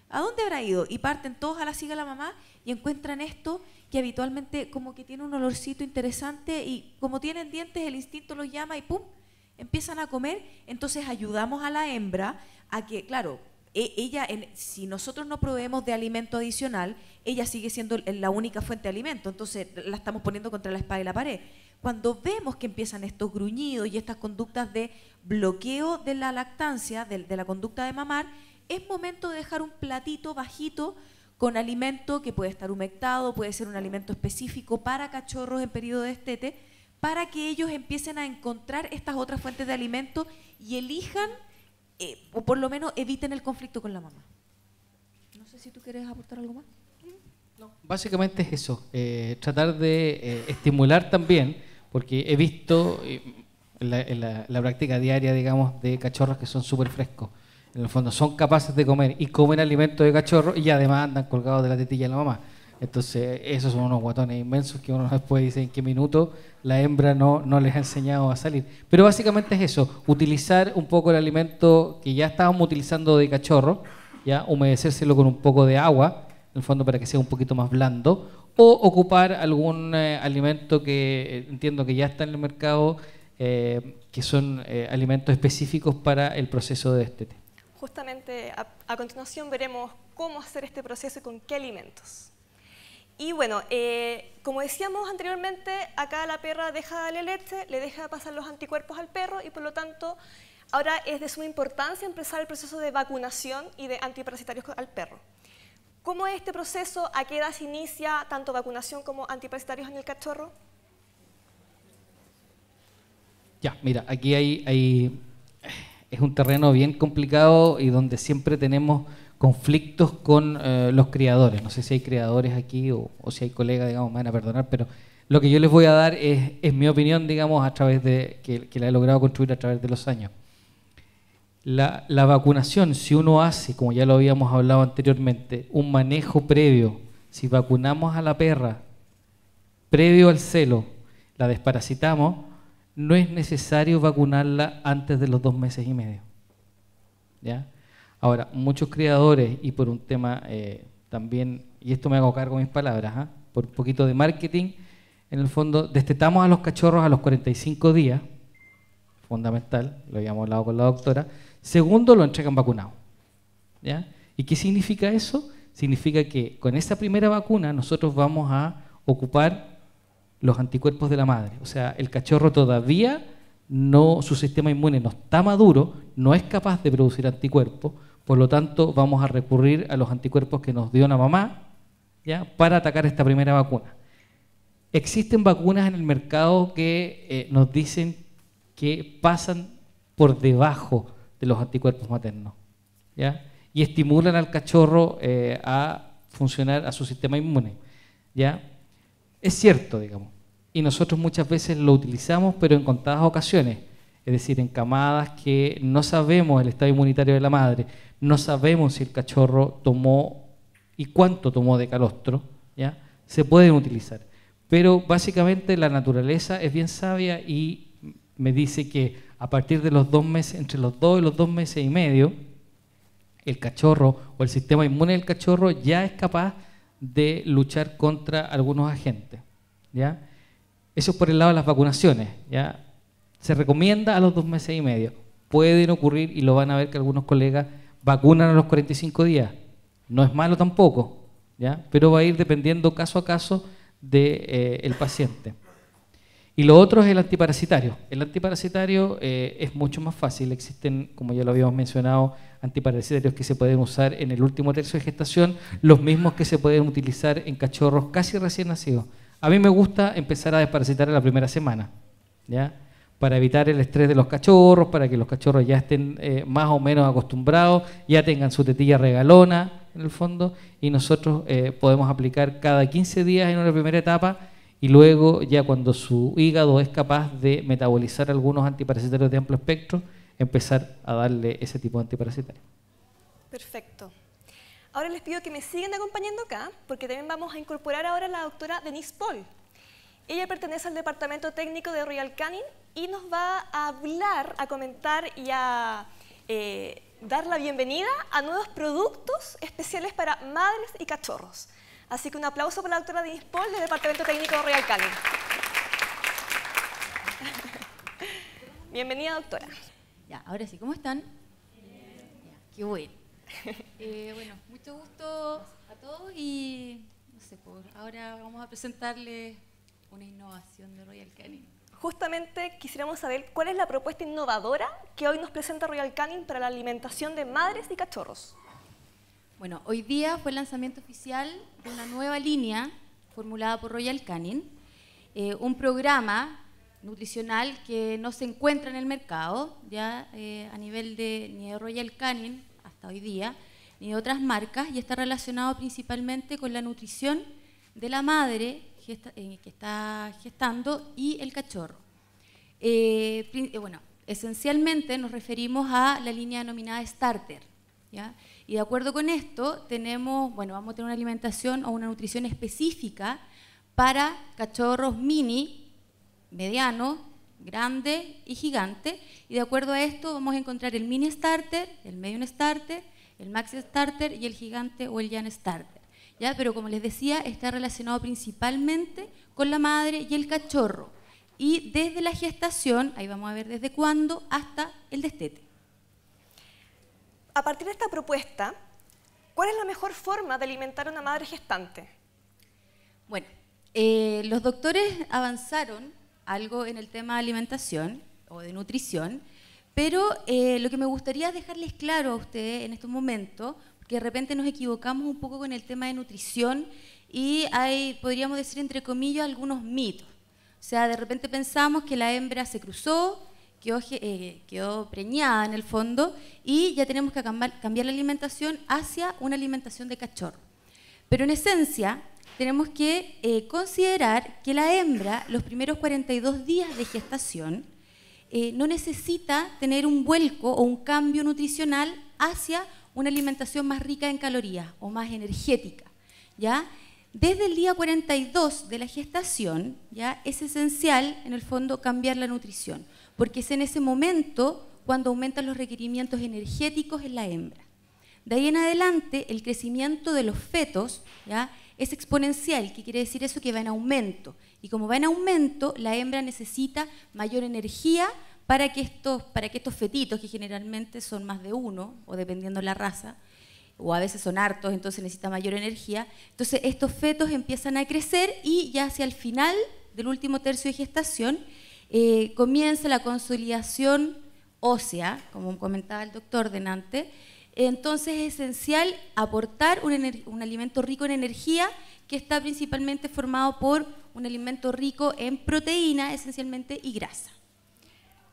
¿a dónde habrá ido? Y parten todos a la siga de la mamá y encuentran esto que habitualmente como que tiene un olorcito interesante y como tienen dientes el instinto los llama y ¡pum!, empiezan a comer. Entonces ayudamos a la hembra a que, claro, ella, si nosotros no proveemos de alimento adicional, ella sigue siendo la única fuente de alimento, entonces la estamos poniendo contra la espada y la pared. Cuando vemos que empiezan estos gruñidos y estas conductas de bloqueo de la lactancia, de la conducta de mamar, es momento de dejar un platito bajito con alimento que puede estar humectado, puede ser un alimento específico para cachorros en periodo de destete, para que ellos empiecen a encontrar estas otras fuentes de alimento y elijan, o por lo menos eviten el conflicto con la mamá. No sé si tú quieres aportar algo más. No, básicamente es eso, tratar de estimular también, porque he visto en la práctica diaria, digamos, de cachorros que son súper frescos. En el fondo son capaces de comer y comen alimento de cachorro y además andan colgados de la tetilla de la mamá. Entonces esos son unos guatones inmensos que uno después dice en qué minuto la hembra no les ha enseñado a salir. Pero básicamente es eso, utilizar un poco el alimento que ya estábamos utilizando de cachorro, ya humedecérselo con un poco de agua, en el fondo para que sea un poquito más blando, o ocupar algún alimento que entiendo que ya está en el mercado, que son alimentos específicos para el proceso de destete. Justamente a continuación veremos cómo hacer este proceso y con qué alimentos. Y bueno, como decíamos anteriormente, acá la perra deja de darle leche, le deja pasar los anticuerpos al perro y por lo tanto ahora es de suma importancia empezar el proceso de vacunación y de antiparasitarios al perro. ¿Cómo es este proceso? ¿A qué edad se inicia tanto vacunación como antiparasitarios en el cachorro? Ya, mira, aquí es un terreno bien complicado y donde siempre tenemos conflictos con los criadores. No sé si hay criadores aquí o si hay colegas, digamos, me van a perdonar, pero lo que yo les voy a dar es mi opinión, digamos, a través de que la he logrado construir a través de los años. La vacunación, si uno hace, como ya lo habíamos hablado anteriormente, un manejo previo, si vacunamos a la perra previo al celo, la desparasitamos, no es necesario vacunarla antes de los 2 meses y medio. ¿Ya? Ahora, muchos criadores, y por un tema también, y esto me hago cargo de mis palabras, por un poquito de marketing, en el fondo destetamos a los cachorros a los 45 días, fundamental, lo habíamos hablado con la doctora. Segundo, lo entregan vacunado. ¿Ya? ¿Y qué significa eso? Significa que con esa primera vacuna nosotros vamos a ocupar los anticuerpos de la madre. O sea, el cachorro todavía su sistema inmune no está maduro, no es capaz de producir anticuerpos, por lo tanto vamos a recurrir a los anticuerpos que nos dio la mamá, ¿ya?, para atacar esta primera vacuna. Existen vacunas en el mercado que nos dicen que pasan por debajo de los anticuerpos maternos, ¿ya?, y estimulan al cachorro a funcionar a su sistema inmune, ¿ya? Es cierto, digamos, y nosotros muchas veces lo utilizamos, pero en contadas ocasiones, es decir, en camadas que no sabemos el estado inmunitario de la madre, no sabemos si el cachorro tomó y cuánto tomó de calostro, ¿ya?, se pueden utilizar. Pero básicamente la naturaleza es bien sabia y me dice que a partir de los 2 meses, entre los 2 y los 2 meses y medio, el cachorro o el sistema inmune del cachorro ya es capaz de luchar contra algunos agentes, ¿ya? Eso es por el lado de las vacunaciones, ¿ya? Se recomienda a los 2 meses y medio. Pueden ocurrir, y lo van a ver que algunos colegas vacunan a los 45 días. No es malo tampoco, ¿ya?, pero va a ir dependiendo caso a caso del paciente. Y lo otro es el antiparasitario. El antiparasitario es mucho más fácil. Existen, como ya lo habíamos mencionado, antiparasitarios que se pueden usar en el último tercio de gestación, los mismos que se pueden utilizar en cachorros casi recién nacidos. A mí me gusta empezar a desparasitar en la primera semana, ¿ya?, para evitar el estrés de los cachorros, para que los cachorros ya estén más o menos acostumbrados, ya tengan su tetilla regalona, en el fondo, y nosotros podemos aplicar cada 15 días en una primera etapa, y luego ya cuando su hígado es capaz de metabolizar algunos antiparasitarios de amplio espectro, empezar a darle ese tipo de antiparasitario. Perfecto. Ahora les pido que me sigan acompañando acá, porque también vamos a incorporar ahora a la doctora Denise Paul. Ella pertenece al departamento técnico de Royal Canin y nos va a hablar, a comentar y a dar la bienvenida a nuevos productos especiales para madres y cachorros. Así que un aplauso para la doctora Denise Paul del departamento técnico de Royal Canin. Bienvenida, doctora. Ya, ahora sí, ¿cómo están? Ya, qué bueno. Bueno, mucho gusto a todos y no sé, ahora vamos a presentarles una innovación de Royal Canin. Justamente quisiéramos saber cuál es la propuesta innovadora que hoy nos presenta Royal Canin para la alimentación de madres y cachorros. Bueno, hoy día fue el lanzamiento oficial de una nueva línea formulada por Royal Canin, un programa nutricional que no se encuentra en el mercado, ya a nivel ni de Royal Canin hasta hoy día, ni de otras marcas, y está relacionado principalmente con la nutrición de la madre que está gestando y el cachorro. Bueno, esencialmente nos referimos a la línea denominada Starter, ¿ya? Y de acuerdo con esto vamos a tener una alimentación o una nutrición específica para cachorros mini, mediano, grande y gigante, y de acuerdo a esto vamos a encontrar el mini starter, el medium starter, el maxi starter y el gigante o el giant starter. ¿Ya? Pero como les decía, está relacionado principalmente con la madre y el cachorro, y desde la gestación, ahí vamos a ver desde cuándo, hasta el destete. A partir de esta propuesta, ¿cuál es la mejor forma de alimentar a una madre gestante? Bueno, los doctores avanzaron algo en el tema de alimentación o de nutrición, pero lo que me gustaría es dejarles claro a ustedes en estos momentos, porque de repente nos equivocamos un poco con el tema de nutrición y hay, podríamos decir entre comillas, algunos mitos. O sea, de repente pensamos que la hembra se cruzó, quedó preñada en el fondo y ya tenemos que cambiar la alimentación hacia una alimentación de cachorro. Pero en esencia tenemos que considerar que la hembra, los primeros 42 días de gestación, no necesita tener un vuelco o un cambio nutricional hacia una alimentación más rica en calorías o más energética, ¿ya? Desde el día 42 de la gestación, ¿ya? Es esencial, en el fondo, cambiar la nutrición, porque es en ese momento cuando aumentan los requerimientos energéticos en la hembra. De ahí en adelante, el crecimiento de los fetos, ¿ya? Es exponencial, que quiere decir eso, que va en aumento. Y como va en aumento, la hembra necesita mayor energía para que estos fetitos, que generalmente son más de uno, o dependiendo de la raza, o a veces son hartos, entonces necesita mayor energía. Entonces estos fetos empiezan a crecer y ya hacia el final del último tercio de gestación comienza la consolidación ósea, como comentaba el doctor delante. Entonces es esencial aportar un alimento rico en energía, que está principalmente formado por un alimento rico en proteína esencialmente y grasa.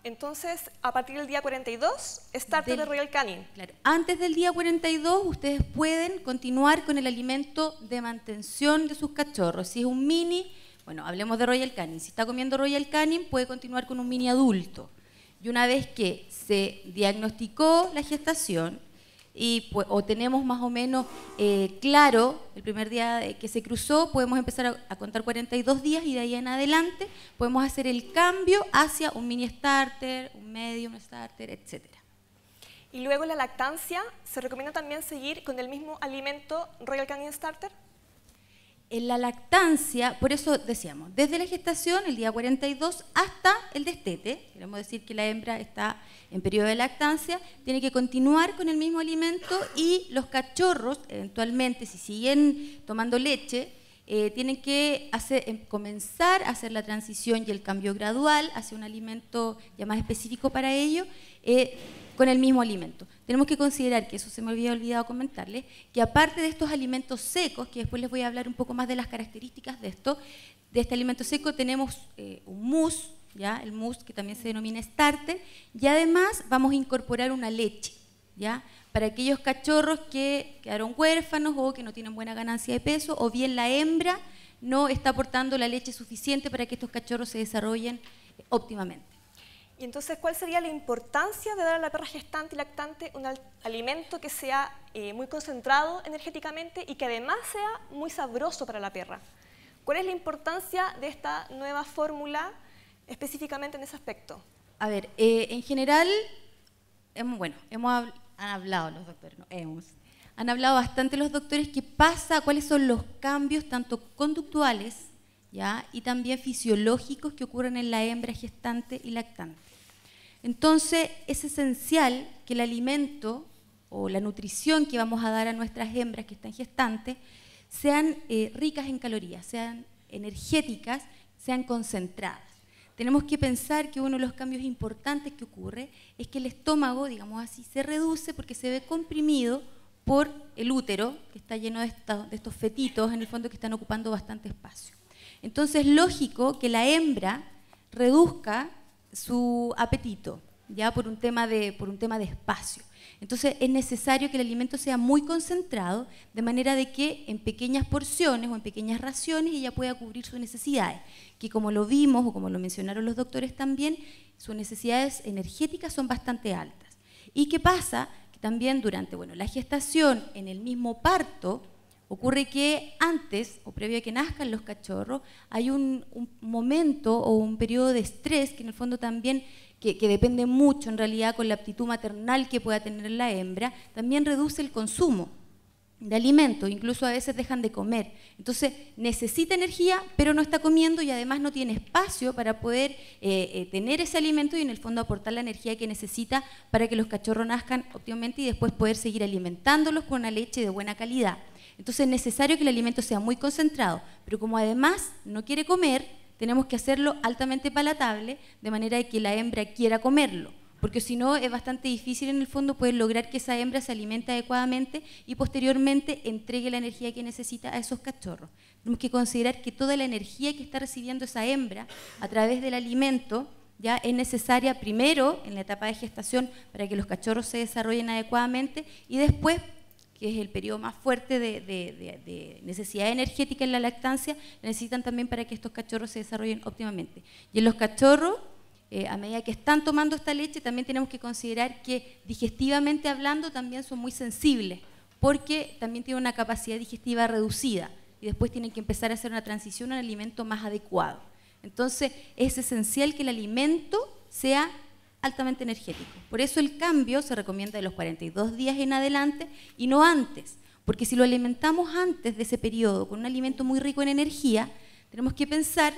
Entonces, a partir del día 42, starter de Royal Canin. Claro, antes del día 42 ustedes pueden continuar con el alimento de mantención de sus cachorros. Si es un mini, bueno, hablemos de Royal Canin. Si está comiendo Royal Canin, puede continuar con un mini adulto. Y una vez que se diagnosticó la gestación, o tenemos más o menos claro el primer día que se cruzó, podemos empezar a contar 42 días y de ahí en adelante podemos hacer el cambio hacia un mini starter, un medium starter, etc. Y luego la lactancia, ¿se recomienda también seguir con el mismo alimento Royal Canin Starter? En la lactancia, por eso decíamos, desde la gestación, el día 42, hasta el destete, queremos decir que la hembra está en periodo de lactancia, tiene que continuar con el mismo alimento, y los cachorros, eventualmente, si siguen tomando leche, tienen que comenzar a hacer la transición y el cambio gradual hacia un alimento ya más específico para ello, con el mismo alimento. Tenemos que considerar, que eso se me había olvidado comentarles, que aparte de estos alimentos secos, que después les voy a hablar un poco más de las características de este alimento seco, tenemos un mousse, ¿ya? El mousse, que también se denomina starter, y además vamos a incorporar una leche, ¿ya? Para aquellos cachorros que quedaron huérfanos o que no tienen buena ganancia de peso, o bien la hembra no está aportando la leche suficiente para que estos cachorros se desarrollen óptimamente. Y entonces, ¿cuál sería la importancia de dar a la perra gestante y lactante un alimento que sea muy concentrado energéticamente y que además sea muy sabroso para la perra? ¿Cuál es la importancia de esta nueva fórmula específicamente en ese aspecto? A ver, en general, han hablado los doctores, han hablado bastante los doctores cuáles son los cambios tanto conductuales, ¿ya?, y también fisiológicos que ocurren en la hembra gestante y lactante. Entonces, es esencial que el alimento o la nutrición que vamos a dar a nuestras hembras que están gestantes sean ricas en calorías, sean energéticas, sean concentradas. Tenemos que pensar que uno de los cambios importantes que ocurre es que el estómago, digamos así, se reduce porque se ve comprimido por el útero, que está lleno de estos fetitos, en el fondo, que están ocupando bastante espacio. Entonces, es lógico que la hembra reduzca su apetito, ya por un tema de espacio. Entonces, es necesario que el alimento sea muy concentrado, de manera de que en pequeñas porciones o en pequeñas raciones ella pueda cubrir sus necesidades, que como lo vimos o como lo mencionaron los doctores también, sus necesidades energéticas son bastante altas. ¿Y qué pasa? Que también durante la gestación, en el mismo parto, ocurre que antes o previo a que nazcan los cachorros hay un momento o un periodo de estrés que en el fondo también, que depende mucho en realidad con la aptitud maternal que pueda tener la hembra, también reduce el consumo de alimentos, incluso a veces dejan de comer. Entonces necesita energía, pero no está comiendo y además no tiene espacio para poder tener ese alimento y en el fondo aportar la energía que necesita para que los cachorros nazcan óptimamente y después poder seguir alimentándolos con una leche de buena calidad. Entonces es necesario que el alimento sea muy concentrado, pero como además no quiere comer, tenemos que hacerlo altamente palatable, de manera de que la hembra quiera comerlo, porque si no es bastante difícil en el fondo poder lograr que esa hembra se alimente adecuadamente y posteriormente entregue la energía que necesita a esos cachorros. Tenemos que considerar que toda la energía que está recibiendo esa hembra a través del alimento ya es necesaria primero en la etapa de gestación para que los cachorros se desarrollen adecuadamente y después, que es el periodo más fuerte de necesidad energética en la lactancia, necesitan también para que estos cachorros se desarrollen óptimamente. Y en los cachorros, a medida que están tomando esta leche, también tenemos que considerar que digestivamente hablando también son muy sensibles, porque también tienen una capacidad digestiva reducida y después tienen que empezar a hacer una transición a un alimento más adecuado. Entonces, es esencial que el alimento sea altamente energético. Por eso el cambio se recomienda de los 42 días en adelante y no antes, porque si lo alimentamos antes de ese periodo con un alimento muy rico en energía, tenemos que pensar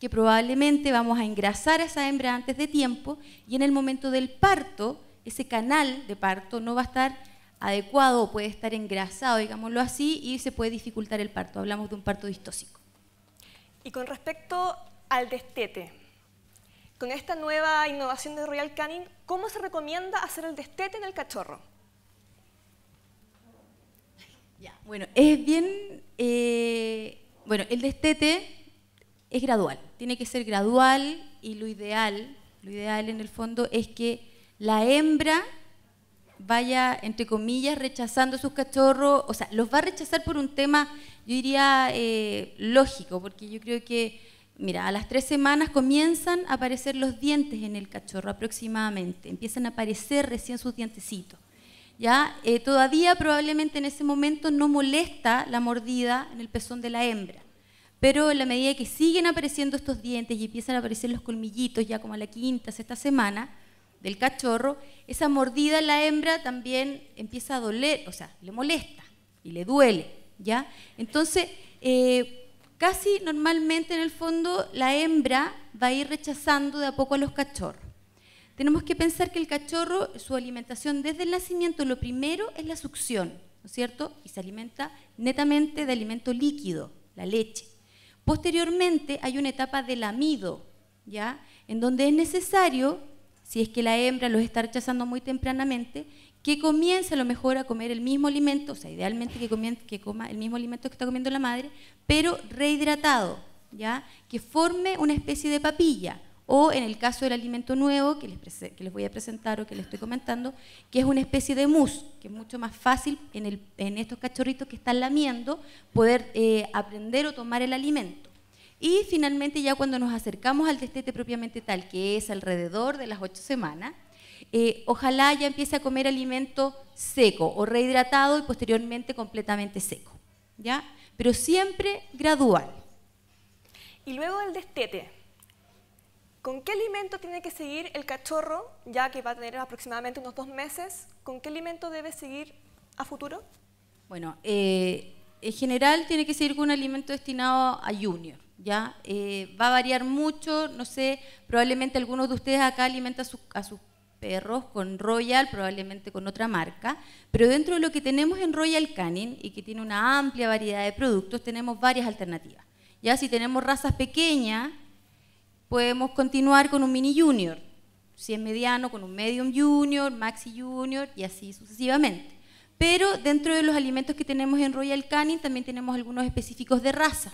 que probablemente vamos a engrasar a esa hembra antes de tiempo y en el momento del parto, ese canal de parto no va a estar adecuado o puede estar engrasado, digámoslo así, y se puede dificultar el parto. Hablamos de un parto distóxico. Y con respecto al destete, con esta nueva innovación de Royal Canin, ¿cómo se recomienda hacer el destete en el cachorro? Bueno, es bien, el destete es gradual, tiene que ser gradual y lo ideal en el fondo es que la hembra vaya, entre comillas, rechazando a sus cachorros, o sea, los va a rechazar por un tema, yo diría, lógico, porque yo creo que mira, a las 3 semanas comienzan a aparecer los dientes en el cachorro aproximadamente, empiezan a aparecer recién sus dientecitos. ¿Ya? Todavía probablemente en ese momento no molesta la mordida en el pezón de la hembra, pero en la medida que siguen apareciendo estos dientes y empiezan a aparecer los colmillitos ya como a la 5ª, 6ª semana del cachorro, esa mordida en la hembra también empieza a doler, o sea, le molesta y le duele. ¿Ya? Entonces, casi normalmente en el fondo la hembra va a ir rechazando de a poco a los cachorros. Tenemos que pensar que el cachorro, su alimentación desde el nacimiento, lo primero es la succión, ¿no es cierto? Y se alimenta netamente de alimento líquido, la leche. Posteriormente hay una etapa del amido, ¿ya? En donde es necesario, si es que la hembra los está rechazando muy tempranamente, que comience a lo mejor a comer el mismo alimento, o sea, idealmente que coma el mismo alimento que está comiendo la madre, pero rehidratado, ¿ya? Que forme una especie de papilla, o en el caso del alimento nuevo, que les voy a presentar o que les estoy comentando, que es una especie de mousse, que es mucho más fácil en estos cachorritos que están lamiendo poder aprender o tomar el alimento. Y finalmente ya cuando nos acercamos al destete propiamente tal, que es alrededor de las 8 semanas, ojalá ya empiece a comer alimento seco o rehidratado y posteriormente completamente seco, ¿ya? Pero siempre gradual. Y luego del destete, ¿con qué alimento tiene que seguir el cachorro, ya que va a tener aproximadamente unos 2 meses? ¿Con qué alimento debe seguir a futuro? Bueno, en general tiene que seguir con un alimento destinado a junior, ¿ya? Va a variar mucho, no sé, probablemente algunos de ustedes acá alimentan a sus perros con Royal, probablemente con otra marca, pero dentro de lo que tenemos en Royal Canin y que tiene una amplia variedad de productos, tenemos varias alternativas. Ya si tenemos razas pequeñas, podemos continuar con un mini junior, si es mediano con un medium junior, maxi junior y así sucesivamente. Pero dentro de los alimentos que tenemos en Royal Canin también tenemos algunos específicos de raza.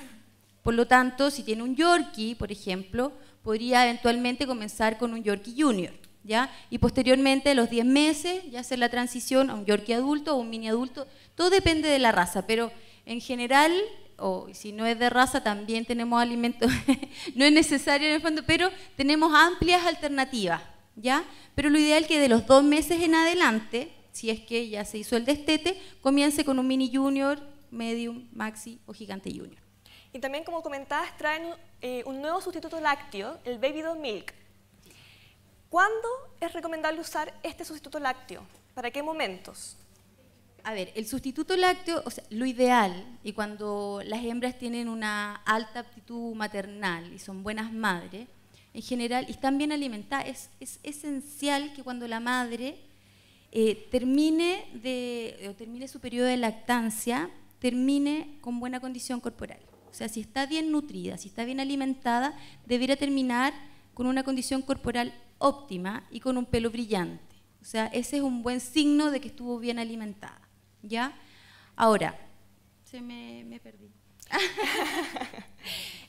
Por lo tanto, si tiene un Yorkie, por ejemplo, podría eventualmente comenzar con un Yorkie junior, ¿ya? Y posteriormente, a los 10 meses, ya hacer la transición a un Yorkie adulto o un mini adulto. Todo depende de la raza, pero en general, o si no es de raza, también tenemos alimentos, no es necesario en el fondo, pero tenemos amplias alternativas, ¿ya? Pero lo ideal es que de los 2 meses en adelante, si es que ya se hizo el destete, comience con un mini junior, medium, maxi o gigante junior. Y también, como comentabas, traen un nuevo sustituto lácteo, el Baby Doll Milk. ¿Cuándo es recomendable usar este sustituto lácteo? ¿Para qué momentos? A ver, el sustituto lácteo, o sea, lo ideal, y cuando las hembras tienen una alta aptitud maternal y son buenas madres, en general, y están bien alimentadas, es esencial que cuando la madre termine su periodo de lactancia, termine con buena condición corporal. O sea, si está bien nutrida, si está bien alimentada, debería terminar con una condición corporal óptima y con un pelo brillante. O sea, ese es un buen signo de que estuvo bien alimentada, ¿ya? Ahora, me perdí.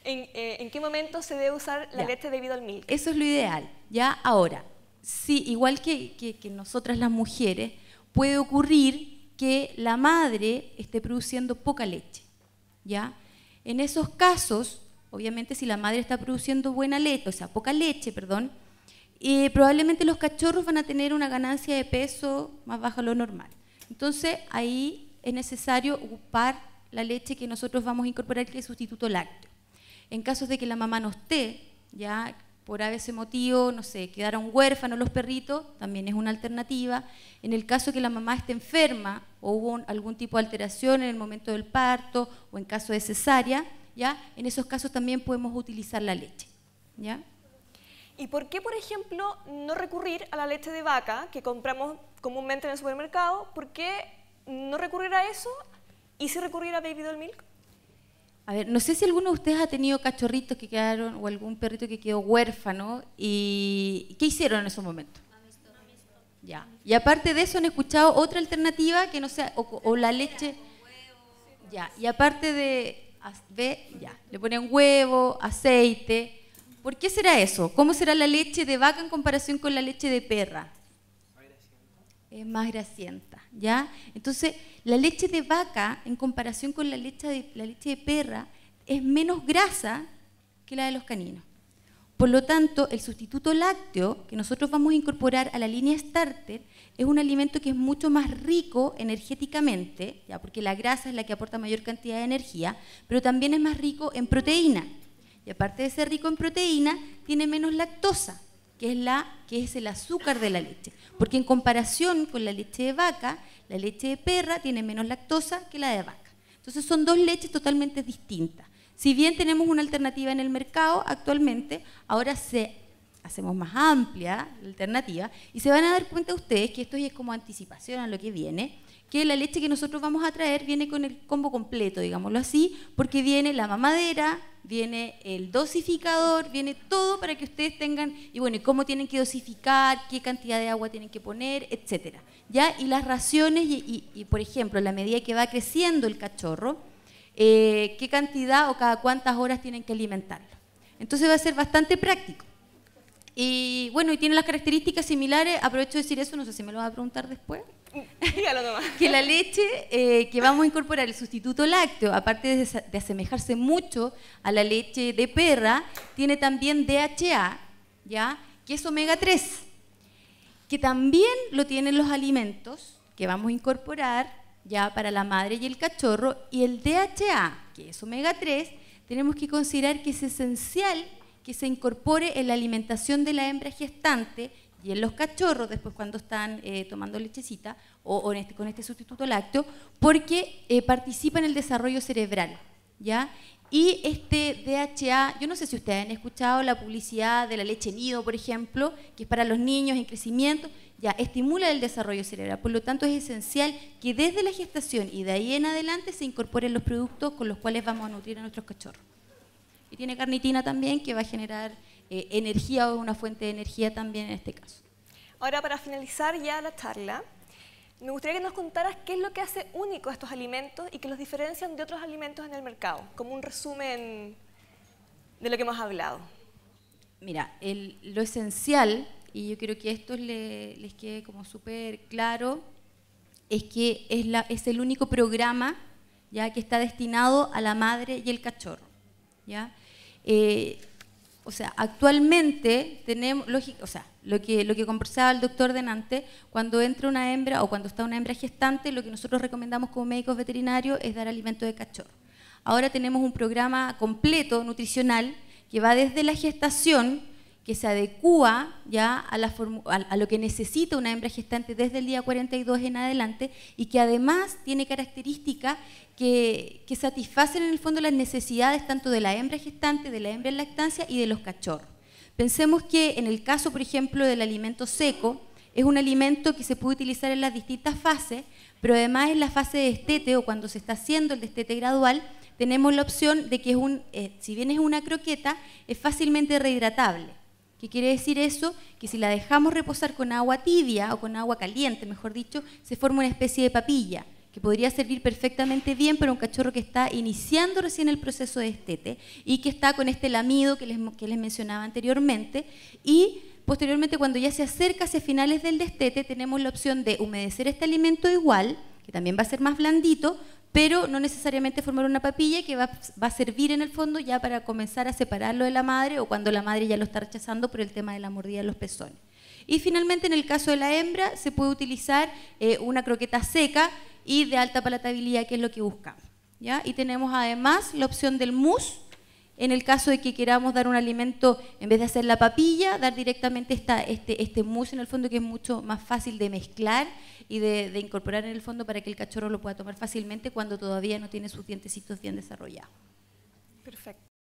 ¿En qué momento se debe usar la leche de Baby Doll Milk? Eso es lo ideal, ¿ya? Ahora, sí, igual que nosotras las mujeres, puede ocurrir que la madre esté produciendo poca leche, ¿ya? En esos casos, obviamente si la madre está produciendo buena leche, o sea, poca leche, perdón, probablemente los cachorros van a tener una ganancia de peso más baja de lo normal. Entonces, ahí es necesario ocupar la leche que nosotros vamos a incorporar, que es sustituto lácteo. En casos de que la mamá no esté, ya por ese motivo, no sé, quedaron huérfanos los perritos, también es una alternativa. En el caso de que la mamá esté enferma o hubo algún tipo de alteración en el momento del parto o en caso de cesárea, ¿ya? En esos casos también podemos utilizar la leche, ¿ya? ¿Y por qué, por ejemplo, no recurrir a la leche de vaca que compramos comúnmente en el supermercado? ¿Por qué no recurrir a eso y sí recurrir a Baby Doll Milk? A ver, no sé si alguno de ustedes ha tenido cachorritos que quedaron o algún perrito que quedó huérfano y ¿qué hicieron en esos momentos? Ya. Y aparte de eso, ¿han escuchado otra alternativa que no sea o la leche? Ya. Y aparte ya, le ponen huevo, aceite. ¿Por qué será eso? ¿Cómo será la leche de vaca en comparación con la leche de perra? Es más grasienta, ¿ya? Entonces, la leche de vaca, en comparación con la leche de perra, es menos grasa que la de los caninos. Por lo tanto, el sustituto lácteo que nosotros vamos a incorporar a la línea starter es un alimento que es mucho más rico energéticamente, ¿ya? Porque la grasa es la que aporta mayor cantidad de energía, pero también es más rico en proteína. Y aparte de ser rico en proteína, tiene menos lactosa, que es el azúcar de la leche. Porque en comparación con la leche de vaca, la leche de perra tiene menos lactosa que la de vaca. Entonces son dos leches totalmente distintas. Si bien tenemos una alternativa en el mercado actualmente, ahora hacemos más amplia la alternativa y se van a dar cuenta ustedes que esto ya es como anticipación a lo que viene, que la leche que nosotros vamos a traer viene con el combo completo, digámoslo así, porque viene la mamadera, viene el dosificador, viene todo para que ustedes tengan, y bueno, y cómo tienen que dosificar, qué cantidad de agua tienen que poner, etcétera. ¿Ya? Y las raciones, y por ejemplo, a la medida que va creciendo el cachorro, qué cantidad o cada cuántas horas tienen que alimentarlo. Entonces va a ser bastante práctico. Y bueno, y tiene las características similares, aprovecho de decir eso, no sé si me lo va a preguntar después. Dígalo nomás. Que la leche que vamos a incorporar, el sustituto lácteo, aparte de asemejarse mucho a la leche de perra, tiene también DHA, ¿ya? Que es omega 3, que también lo tienen los alimentos que vamos a incorporar ya para la madre y el cachorro, y el DHA, que es omega 3, tenemos que considerar que es esencial que se incorpore en la alimentación de la hembra gestante y en los cachorros después cuando están tomando lechecita o con este sustituto lácteo, porque participa en el desarrollo cerebral, ¿ya? Y este DHA, yo no sé si ustedes han escuchado la publicidad de la leche nido, por ejemplo, que es para los niños en crecimiento, ya estimula el desarrollo cerebral. Por lo tanto, es esencial que desde la gestación y de ahí en adelante se incorporen los productos con los cuales vamos a nutrir a nuestros cachorros. Y tiene carnitina también, que va a generar energía o una fuente de energía también en este caso. Ahora, para finalizar ya la charla, me gustaría que nos contaras qué es lo que hace único a estos alimentos y que los diferencian de otros alimentos en el mercado, como un resumen de lo que hemos hablado. Mira, lo esencial, y yo quiero que esto les quede como súper claro, es que es el único programa ya que está destinado a la madre y el cachorro, ¿ya? O sea, actualmente tenemos, lo que conversaba el doctor delante, cuando entra una hembra o cuando está una hembra gestante, lo que nosotros recomendamos como médicos veterinarios es dar alimento de cachorro. Ahora tenemos un programa completo nutricional que va desde la gestación, que se adecúa ya a lo que necesita una hembra gestante desde el día 42 en adelante, y que además tiene características que satisfacen en el fondo las necesidades tanto de la hembra gestante, de la hembra en lactancia y de los cachorros. Pensemos que en el caso, por ejemplo, del alimento seco, es un alimento que se puede utilizar en las distintas fases, pero además en la fase de destete o cuando se está haciendo el destete gradual, tenemos la opción de que si bien es una croqueta, es fácilmente rehidratable. ¿Qué quiere decir eso? Que si la dejamos reposar con agua tibia o con agua caliente, mejor dicho, se forma una especie de papilla que podría servir perfectamente bien para un cachorro que está iniciando recién el proceso de destete y que está con este lamido que les mencionaba anteriormente, y posteriormente cuando ya se acerca hacia finales del destete tenemos la opción de humedecer este alimento igual, que también va a ser más blandito, pero no necesariamente formar una papilla que va a servir en el fondo ya para comenzar a separarlo de la madre o cuando la madre ya lo está rechazando por el tema de la mordida de los pezones. Y finalmente, en el caso de la hembra, se puede utilizar una croqueta seca y de alta palatabilidad, que es lo que buscamos, ¿ya? Y tenemos además la opción del mousse, en el caso de que queramos dar un alimento, en vez de hacer la papilla, dar directamente este mousse en el fondo, que es mucho más fácil de mezclar y de incorporar en el fondo para que el cachorro lo pueda tomar fácilmente cuando todavía no tiene sus dientecitos bien desarrollados. Perfecto.